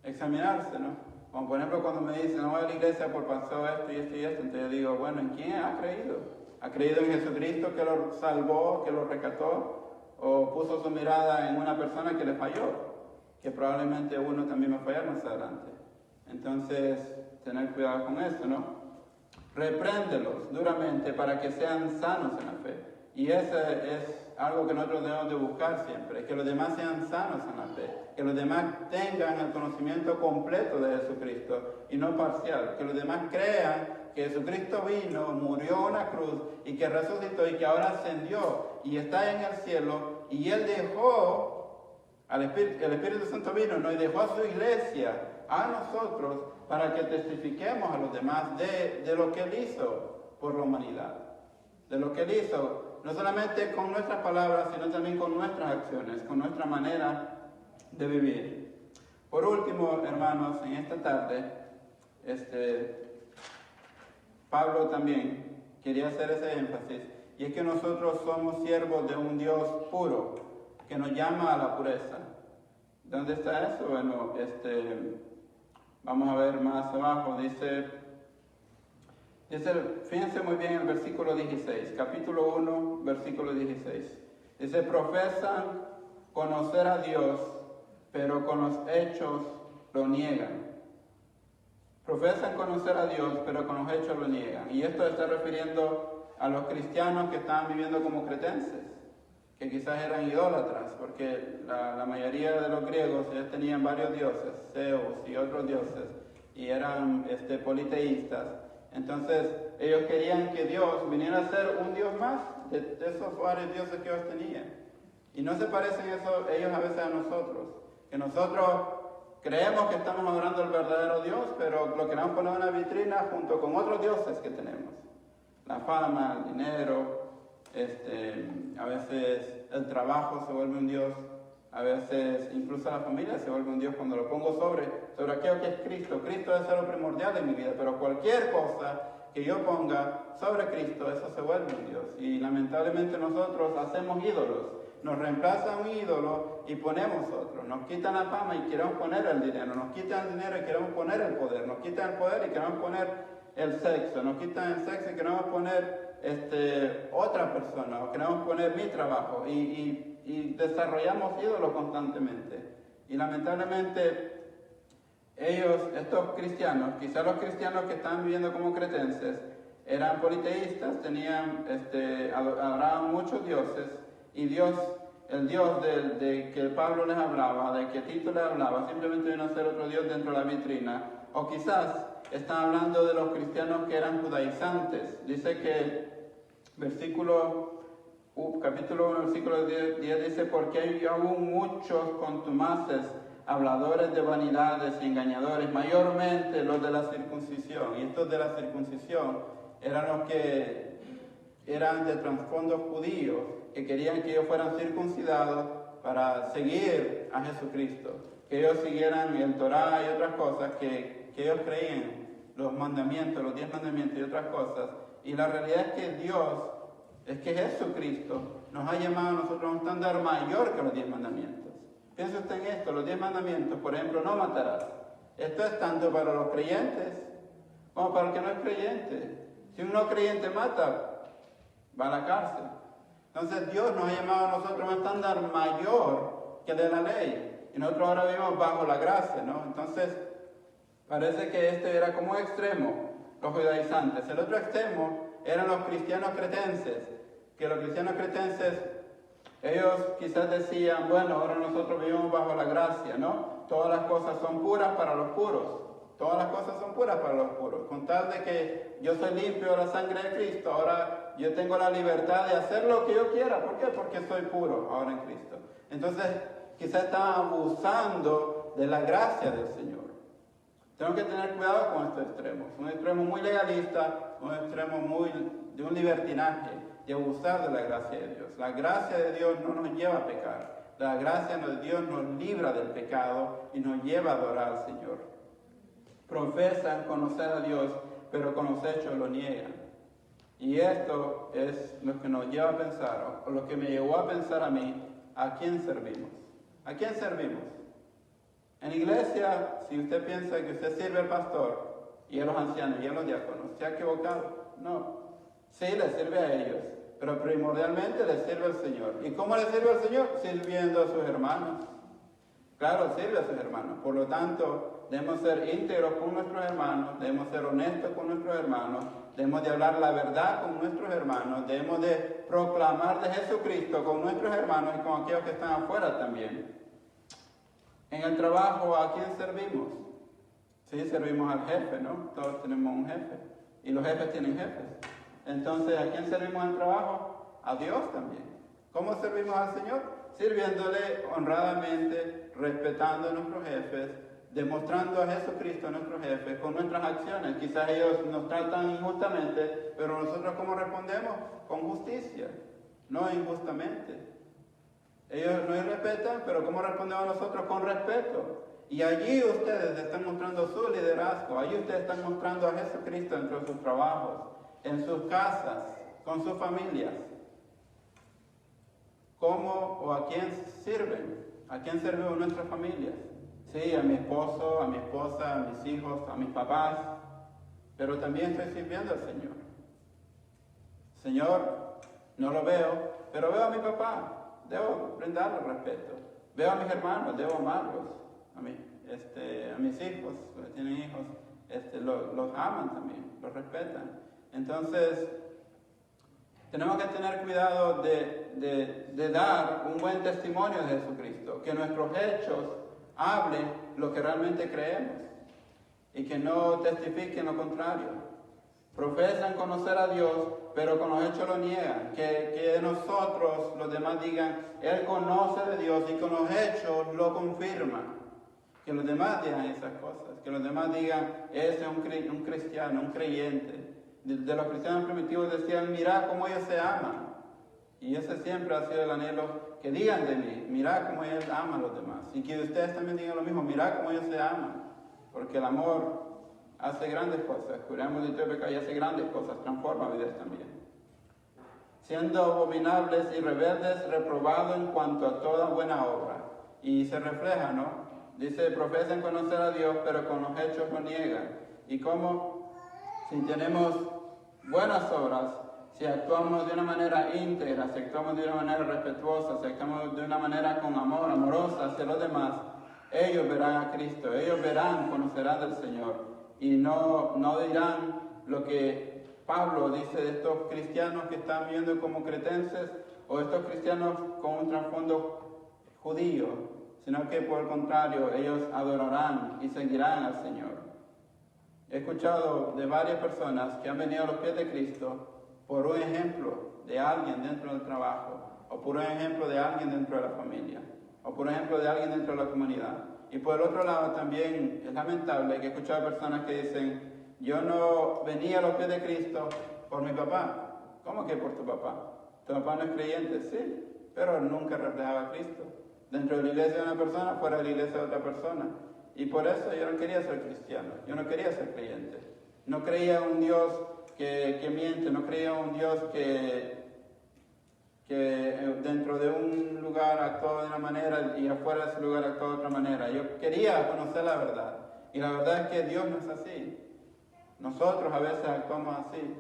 Examinarse, ¿no? Como por ejemplo cuando me dicen, no voy a la iglesia por pasó esto y esto y esto, entonces yo digo, bueno, ¿en quién ha creído? ¿Ha creído en Jesucristo que lo salvó, que lo rescató? ¿O puso su mirada en una persona que le falló? Que probablemente uno también va a fallar más adelante. Entonces, tener cuidado con eso, ¿no? Repréndelos duramente para que sean sanos en la fe. Y ese es algo que nosotros debemos de buscar siempre, que los demás sean sanos en la fe, que los demás tengan el conocimiento completo de Jesucristo y no parcial, que los demás crean que Jesucristo vino, murió en una cruz y que resucitó y que ahora ascendió y está en el cielo y Él dejó, el Espíritu Santo vino, ¿no? Y dejó a su iglesia, a nosotros, para que testifiquemos a los demás de lo que Él hizo por la humanidad, de lo que Él hizo. No solamente con nuestras palabras, sino también con nuestras acciones, con nuestra manera de vivir. Por último, hermanos, en esta tarde, Pablo también quería hacer ese énfasis, y es que nosotros somos siervos de un Dios puro, que nos llama a la pureza. ¿Dónde está eso? Bueno, Vamos a ver más abajo, dice, fíjense muy bien el versículo 16, capítulo 1, versículo 16. Dice, profesan conocer a Dios, pero con los hechos lo niegan. Profesan conocer a Dios, pero con los hechos lo niegan. Y esto está refiriendo a los cristianos que estaban viviendo como cretenses, que quizás eran idólatras, porque la mayoría de los griegos ellos tenían varios dioses, Zeus y otros dioses, y eran politeístas. Entonces ellos querían que Dios viniera a ser un Dios más de esos varios dioses que ellos tenían. Y no se parecen ellos a veces a nosotros, que nosotros creemos que estamos adorando al verdadero Dios, pero lo queremos poner en una vitrina junto con otros dioses que tenemos. La fama, el dinero, a veces el trabajo se vuelve un Dios, a veces incluso la familia se vuelve un Dios cuando lo pongo sobre aquello que es Cristo. Cristo debe ser lo primordial en mi vida, pero cualquier cosa que yo ponga sobre Cristo, eso se vuelve un Dios. Y lamentablemente nosotros hacemos ídolos. Nos reemplaza un ídolo y ponemos otro. Nos quitan la fama y queremos poner el dinero. Nos quitan el dinero y queremos poner el poder. Nos quitan el poder y queremos poner el sexo. Nos quitan el sexo y queremos poner otra persona. O queremos poner mi trabajo. Y desarrollamos ídolos constantemente. Y lamentablemente estos cristianos, quizás los cristianos que estaban viviendo como cretenses, eran politeístas, adoraban muchos dioses. Y Dios, el Dios de que Pablo les hablaba, de que Tito les hablaba, simplemente vino a ser otro Dios dentro de la vitrina. O quizás están hablando de los cristianos que eran judaizantes. Dice que capítulo 1, versículo 10 dice, porque hay aún muchos contumaces, habladores de vanidades y engañadores, mayormente los de la circuncisión. Y estos de la circuncisión eran los que eran de trasfondo judíos, que querían que ellos fueran circuncidados para seguir a Jesucristo, que ellos siguieran el Torá y otras cosas, que ellos creían, los mandamientos, los 10 mandamientos y otras cosas. Y la realidad es que Jesucristo nos ha llamado a nosotros a un estándar mayor que los 10 mandamientos. Piensa usted en esto, los 10 mandamientos, por ejemplo, no matarás. Esto es tanto para los creyentes como para el que no es creyente. Si un no creyente mata, va a la cárcel. Entonces Dios nos ha llamado a nosotros a un estándar mayor que de la ley. Y nosotros ahora vivimos bajo la gracia, ¿no? Entonces, parece que era como un extremo, los judaizantes. El otro extremo eran los cristianos cretenses, que los cristianos cretenses, ellos quizás decían, bueno, ahora nosotros vivimos bajo la gracia, ¿no? Todas las cosas son puras para los puros. Todas las cosas son puras para los puros. Con tal de que yo soy limpio de la sangre de Cristo, ahora yo tengo la libertad de hacer lo que yo quiera. ¿Por qué? Porque soy puro ahora en Cristo. Entonces, quizás estaban abusando de la gracia del Señor. Tenemos que tener cuidado con estos extremos. Un extremo muy legalista, un extremo muy de un libertinaje, de abusar de la gracia de Dios. La gracia de Dios no nos lleva a pecar. La gracia de Dios nos libra del pecado y nos lleva a adorar al Señor. Profesan conocer a Dios, pero con los hechos lo niegan. Y esto es lo que nos lleva a pensar, o lo que me llevó a pensar a mí, ¿a quién servimos? ¿A quién servimos? En iglesia, si usted piensa que usted sirve al pastor, y a los ancianos, y a los diáconos, ¿se ha equivocado? No. Sí, le sirve a ellos, pero primordialmente le sirve al Señor. ¿Y cómo le sirve al Señor? Sirviendo a sus hermanos. Claro, sirve a sus hermanos. Por lo tanto, debemos ser íntegros con nuestros hermanos, debemos ser honestos con nuestros hermanos, debemos de hablar la verdad con nuestros hermanos, debemos de proclamar de Jesucristo con nuestros hermanos y con aquellos que están afuera también. En el trabajo, ¿a quién servimos? Sí, servimos al jefe, ¿no? Todos tenemos un jefe. Y los jefes tienen jefes. Entonces, ¿a quién servimos en el trabajo? A Dios también. ¿Cómo servimos al Señor? Sirviéndole honradamente, respetando a nuestros jefes, demostrando a Jesucristo a nuestros jefes con nuestras acciones. Quizás ellos nos tratan injustamente, pero nosotros ¿cómo respondemos? Con justicia, no injustamente. Ellos nos respetan, pero ¿cómo respondemos nosotros? Con respeto. Y allí ustedes están mostrando su liderazgo, allí ustedes están mostrando a Jesucristo dentro de sus trabajos, en sus casas, con sus familias. ¿Cómo o a quién sirven? ¿A quién servimos nuestras familias? Sí, a mi esposo, a mi esposa, a mis hijos, a mis papás, pero también estoy sirviendo al Señor. Señor, no lo veo, pero veo a mi papá, debo brindarle respeto. Veo a mis hermanos, debo amarlos. A mis hijos, que tienen hijos, los aman también, los respetan. Entonces, tenemos que tener cuidado de dar un buen testimonio de Jesucristo, que nuestros hechos hablen lo que realmente creemos y que no testifiquen lo contrario. Profesan conocer a Dios, pero con los hechos lo niegan. Que nosotros, los demás, digan, Él conoce de Dios y con los hechos lo confirma. Que los demás digan esas cosas. Que los demás digan, ese es un cristiano, un creyente. De los cristianos primitivos decían, mirá cómo ellos se aman. Y ese siempre ha sido el anhelo, que digan de mí, mirá cómo ellos aman a los demás. Y que ustedes también digan lo mismo, mirá cómo ellos se aman. Porque el amor hace grandes cosas, curamos de todo pecado y hace grandes cosas, transforma vidas también. Siendo abominables y rebeldes, reprobados en cuanto a toda buena obra. Y se refleja, ¿no? Dice, profesan conocer a Dios, pero con los hechos lo niegan. Y como si tenemos buenas obras, si actuamos de una manera íntegra, si actuamos de una manera respetuosa, si actuamos de una manera con amor, amorosa hacia los demás, ellos verán a Cristo, ellos verán, conocerán del Señor. Y no dirán lo que Pablo dice de estos cristianos que están viendo como cretenses o estos cristianos con un trasfondo judío, sino que por el contrario, ellos adorarán y seguirán al Señor. He escuchado de varias personas que han venido a los pies de Cristo por un ejemplo de alguien dentro del trabajo, o por un ejemplo de alguien dentro de la familia, o por ejemplo de alguien dentro de la comunidad. Y por el otro lado también es lamentable que he escuchado personas que dicen, yo no venía a los pies de Cristo por mi papá. ¿Cómo que por tu papá? ¿Tu papá no es creyente? Sí, pero nunca reflejaba a Cristo. Dentro de la iglesia de una persona, fuera de la iglesia de otra persona. Y por eso yo no quería ser cristiano, yo no quería ser creyente. No creía en un Dios que miente, no creía en un Dios que dentro de un lugar actuaba de una manera y afuera de ese lugar actuaba de otra manera. Yo quería conocer la verdad. Y la verdad es que Dios no es así. Nosotros a veces actuamos así.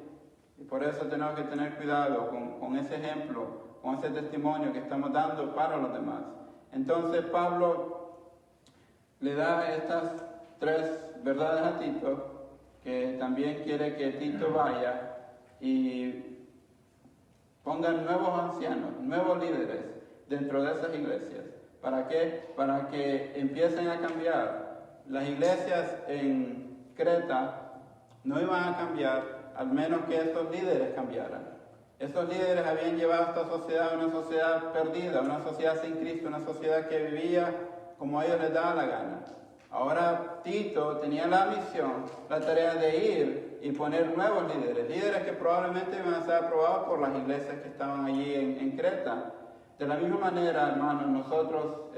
Y por eso tenemos que tener cuidado con ese ejemplo, con ese testimonio que estamos dando para los demás. Entonces Pablo le da estas 3 verdades a Tito, que también quiere que Tito vaya y pongan nuevos ancianos, nuevos líderes dentro de esas iglesias. ¿Para qué? Para que empiecen a cambiar. Las iglesias en Creta no iban a cambiar al menos que estos líderes cambiaran. Estos líderes habían llevado a esta sociedad a una sociedad perdida, una sociedad sin Cristo, una sociedad que vivía como a ellos les daba la gana. Ahora Tito tenía la misión, la tarea de ir y poner nuevos líderes, líderes que probablemente iban a ser aprobados por las iglesias que estaban allí en Creta. De la misma manera, hermanos, nosotros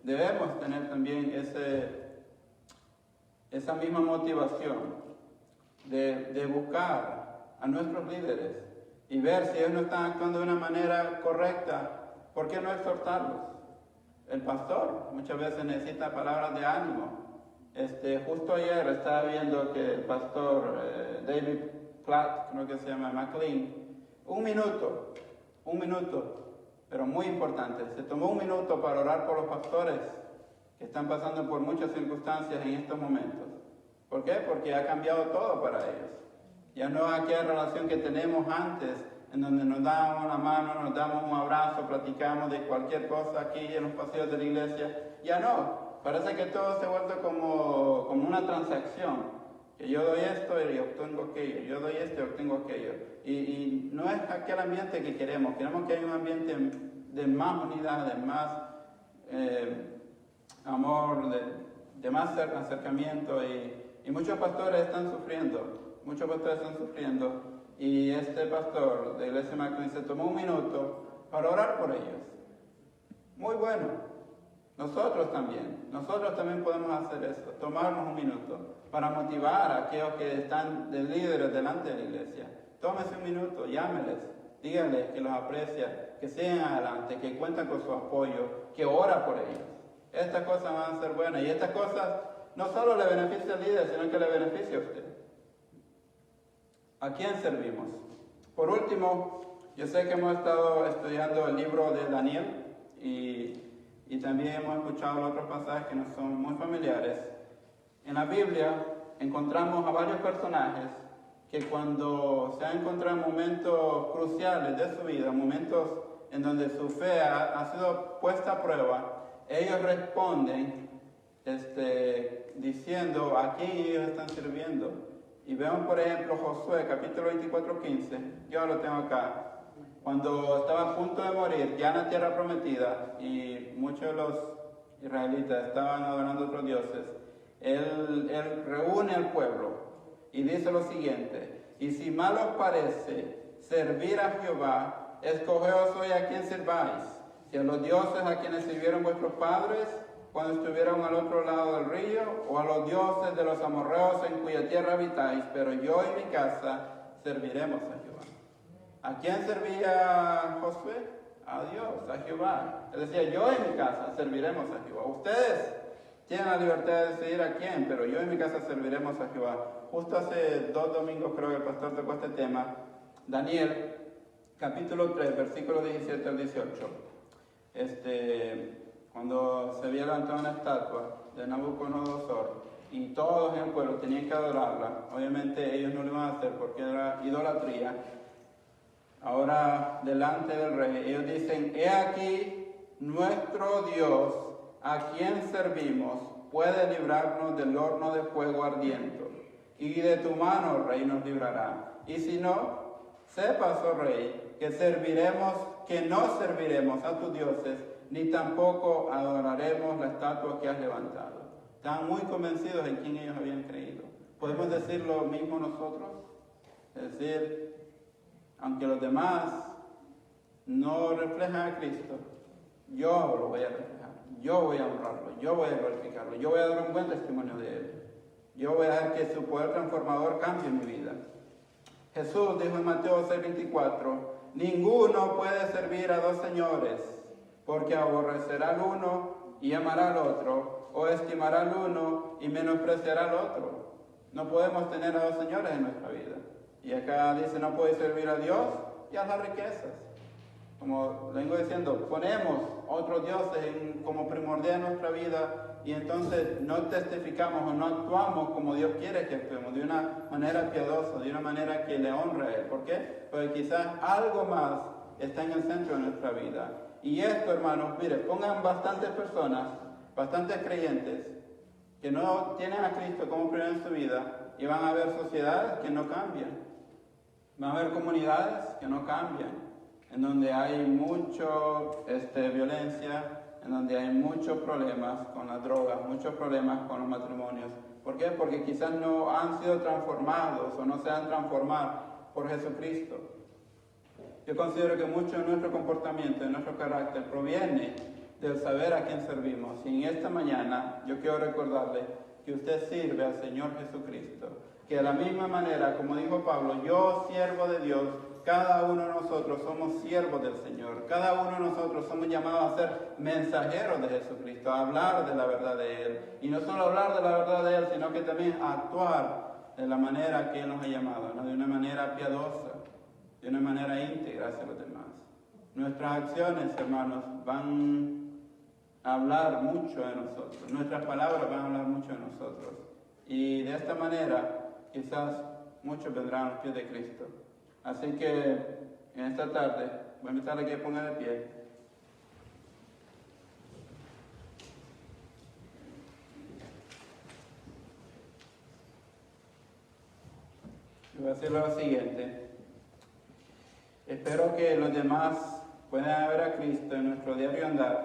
debemos tener también esa misma motivación de buscar a nuestros líderes y ver si ellos no están actuando de una manera correcta, ¿por qué no exhortarlos? El pastor muchas veces necesita palabras de ánimo. Justo ayer estaba viendo que el pastor David Platt, creo que se llama McLean, un minuto, pero muy importante, se tomó un minuto para orar por los pastores que están pasando por muchas circunstancias en estos momentos. ¿Por qué? Porque ha cambiado todo para ellos. Ya no es aquella relación que tenemos antes, en donde nos damos la mano, nos damos un abrazo, platicamos de cualquier cosa aquí en los pasillos de la iglesia. Ya no, parece que todo se ha vuelto como una transacción, que yo doy esto y obtengo aquello, yo doy esto y obtengo aquello. Y no es aquel ambiente que queremos que haya un ambiente de más unidad, de más amor, de más acercamiento. Y muchos pastores están sufriendo, y este pastor de Iglesia McLean se tomó un minuto para orar por ellos. Muy bueno. Nosotros también podemos hacer eso, tomarnos un minuto para motivar a aquellos que están de líderes delante de la iglesia. Tómese un minuto, llámeles, díganles que los aprecia, que sigan adelante, que cuentan con su apoyo, que ora por ellos. Estas cosas van a ser buenas. Y estas cosas no solo le beneficia al líder, sino que le beneficia a usted. ¿A quién servimos? Por último, yo sé que hemos estado estudiando el libro de Daniel y también hemos escuchado otros pasajes que nos son muy familiares. En la Biblia encontramos a varios personajes que cuando se han encontrado en momentos cruciales de su vida, momentos en donde su fe ha sido puesta a prueba, ellos responden diciendo a quién ellos están sirviendo. Y vemos, por ejemplo, Josué, capítulo 24, 15, yo lo tengo acá. Cuando estaba a punto de morir, ya en la tierra prometida, y muchos de los israelitas estaban adorando a otros dioses, él reúne al pueblo y dice lo siguiente: y si mal os parece servir a Jehová, escogeos hoy a quién sirváis, si a los dioses a quienes sirvieron vuestros padres cuando estuvieron al otro lado del río, o a los dioses de los amorreos en cuya tierra habitáis, pero yo y mi casa serviremos a Jehová. ¿A quién servía Josué? A Dios, a Jehová. Él decía, yo y mi casa serviremos a Jehová. Ustedes tienen la libertad de decidir a quién, pero yo y mi casa serviremos a Jehová. Justo hace 2 domingos creo que el pastor tocó este tema. Daniel, capítulo 3, versículos 17 al 18. Cuando se había levantado una estatua de Nabucodonosor y todos en el pueblo tenían que adorarla, obviamente ellos no lo iban a hacer porque era idolatría. Ahora, delante del rey, ellos dicen, he aquí nuestro Dios, a quien servimos, puede librarnos del horno de fuego ardiente, y de tu mano, rey, nos librará. Y si no, sepas, oh rey, que no serviremos a tus dioses, ni tampoco adoraremos la estatua que has levantado. Estaban muy convencidos en quién ellos habían creído. ¿Podemos decir lo mismo nosotros? Es decir, aunque los demás no reflejan a Cristo, yo lo voy a reflejar, yo voy a honrarlo, yo voy a glorificarlo, yo voy a dar un buen testimonio de Él. Yo voy a dejar que su poder transformador cambie mi vida. Jesús dijo en Mateo 6:24, ninguno puede servir a 2 señores, porque aborrecerá al uno y amará al otro, o estimará al uno y menospreciará al otro. No podemos tener a 2 señores en nuestra vida. Y acá dice, no puede servir a Dios y a las riquezas. Como vengo diciendo, ponemos otros dioses como primordial en nuestra vida y entonces no testificamos o no actuamos como Dios quiere que actuemos, de una manera piadosa, de una manera que le honra a Él. ¿Por qué? Porque quizás algo más está en el centro de nuestra vida. Y esto, hermanos, mire, pongan bastantes personas, bastantes creyentes, que no tienen a Cristo como primero en su vida, y van a haber sociedades que no cambian. Van a haber comunidades que no cambian, en donde hay mucha violencia, en donde hay muchos problemas con las drogas, muchos problemas con los matrimonios. ¿Por qué? Porque quizás no han sido transformados o no se han transformado por Jesucristo. Yo considero que mucho de nuestro comportamiento, de nuestro carácter, proviene del saber a quién servimos. Y en esta mañana yo quiero recordarle que usted sirve al Señor Jesucristo. Que de la misma manera, como dijo Pablo, yo siervo de Dios, cada uno de nosotros somos siervos del Señor. Cada uno de nosotros somos llamados a ser mensajeros de Jesucristo, a hablar de la verdad de Él. Y no solo hablar de la verdad de Él, sino que también actuar de la manera que Él nos ha llamado, ¿no? De una manera piadosa, de una manera íntegra hacia los demás. Nuestras acciones, hermanos, van a hablar mucho de nosotros. Nuestras palabras van a hablar mucho de nosotros. Y de esta manera, quizás muchos vendrán a los pies de Cristo. Así que en esta tarde voy a invitarle a que ponga de pie. Y voy a decirle lo siguiente. Espero que los demás puedan ver a Cristo en nuestro diario andar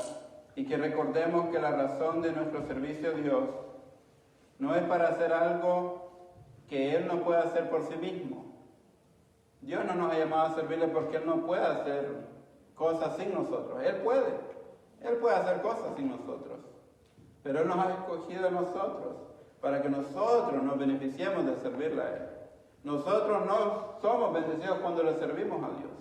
y que recordemos que la razón de nuestro servicio a Dios no es para hacer algo que Él no puede hacer por sí mismo. Dios no nos ha llamado a servirle porque Él no puede hacer cosas sin nosotros. Él puede hacer cosas sin nosotros. Pero Él nos ha escogido a nosotros para que nosotros nos beneficiemos de servirle a Él. Nosotros no somos bendecidos cuando le servimos a Dios.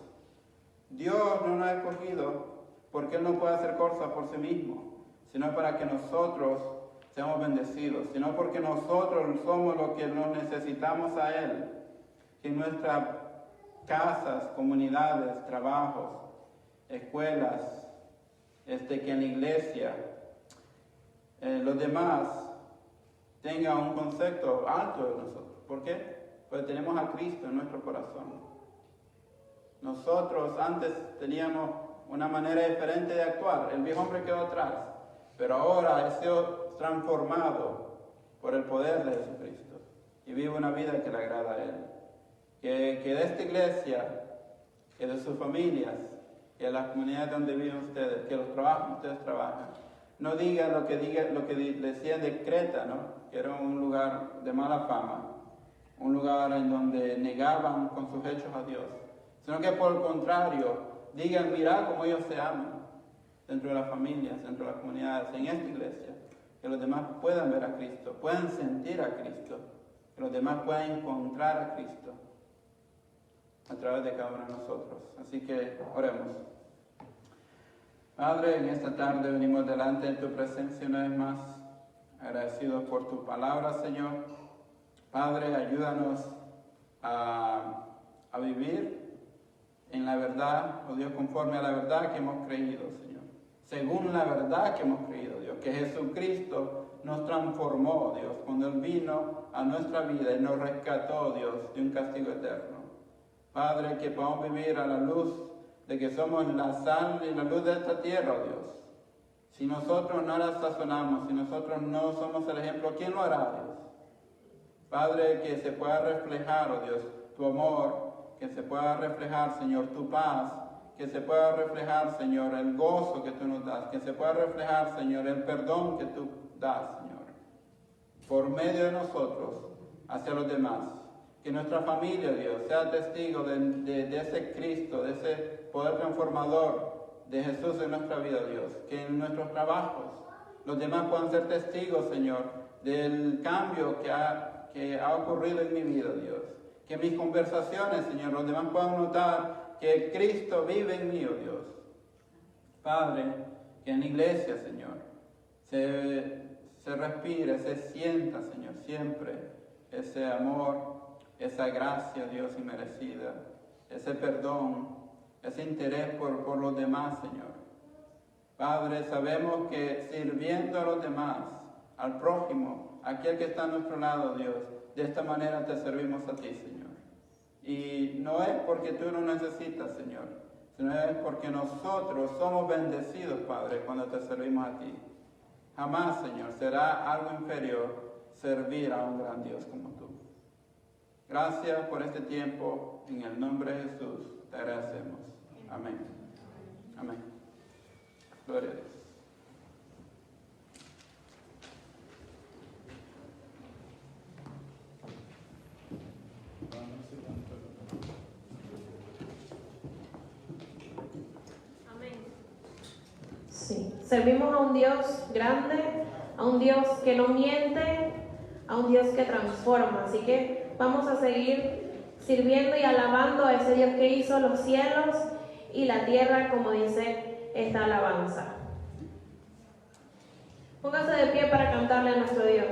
Dios no nos ha escogido porque Él no puede hacer cosas por sí mismo, sino para que nosotros seamos bendecidos, sino porque nosotros somos los que nos necesitamos a Él, que en nuestras casas, comunidades, trabajos, escuelas, que en la iglesia, los demás tengan un concepto alto de nosotros. ¿Por qué? Porque tenemos a Cristo en nuestro corazón. Nosotros antes teníamos una manera diferente de actuar. El viejo hombre quedó atrás, pero ahora he sido transformado por el poder de Jesucristo y vivo una vida que le agrada a Él. Que de esta iglesia, que de sus familias, que de las comunidades donde viven ustedes, que los trabajos que ustedes trabajan, no digan lo que decían de Creta, ¿no? Que era un lugar de mala fama, un lugar en donde negaban con sus hechos a Dios, sino que por el contrario, digan, mirad cómo ellos se aman dentro de las familias, dentro de las comunidades, en esta iglesia, que los demás puedan ver a Cristo, puedan sentir a Cristo, que los demás puedan encontrar a Cristo a través de cada uno de nosotros. Así que oremos. Padre, en esta tarde venimos delante de tu presencia una vez más, agradecidos por tu palabra, Señor. Padre, ayúdanos a vivir en la verdad, oh Dios, conforme a la verdad que hemos creído, Señor. Según la verdad que hemos creído, Dios, que Jesucristo nos transformó, Dios, cuando Él vino a nuestra vida y nos rescató, Dios, de un castigo eterno. Padre, que podamos vivir a la luz de que somos la sal y la luz de esta tierra, oh Dios. Si nosotros no la sazonamos, si nosotros no somos el ejemplo, ¿quién lo hará, Dios? Padre, que se pueda reflejar, oh Dios, tu amor, que se pueda reflejar, Señor, tu paz, que se pueda reflejar, Señor, el gozo que tú nos das, que se pueda reflejar, Señor, el perdón que tú das, Señor, por medio de nosotros hacia los demás. Que nuestra familia, Dios, sea testigo de ese Cristo, de ese poder transformador de Jesús en nuestra vida, Dios. Que en nuestros trabajos los demás puedan ser testigos, Señor, del cambio que ha ocurrido en mi vida, Dios. Que en mis conversaciones, Señor, los demás puedan notar que Cristo vive en mí, oh Dios. Padre, que en la iglesia, Señor, se respire, se sienta, Señor, siempre ese amor, esa gracia, Dios, inmerecida, ese perdón, ese interés por los demás, Señor. Padre, sabemos que sirviendo a los demás, al prójimo, a aquel que está a nuestro lado, Dios, de esta manera te servimos a ti, Señor. Y no es porque tú no necesitas, Señor, sino es porque nosotros somos bendecidos, Padre, cuando te servimos a ti. Jamás, Señor, será algo inferior servir a un gran Dios como tú. Gracias por este tiempo. En el nombre de Jesús te agradecemos. Amén. Amén. Gloria a Dios. Amén. Sí, servimos a un Dios grande, a un Dios que no miente, a un Dios que transforma. Así que vamos a seguir sirviendo y alabando a ese Dios que hizo los cielos y la tierra, como dice esta alabanza. Póngase de pie para cantarle a nuestro Dios.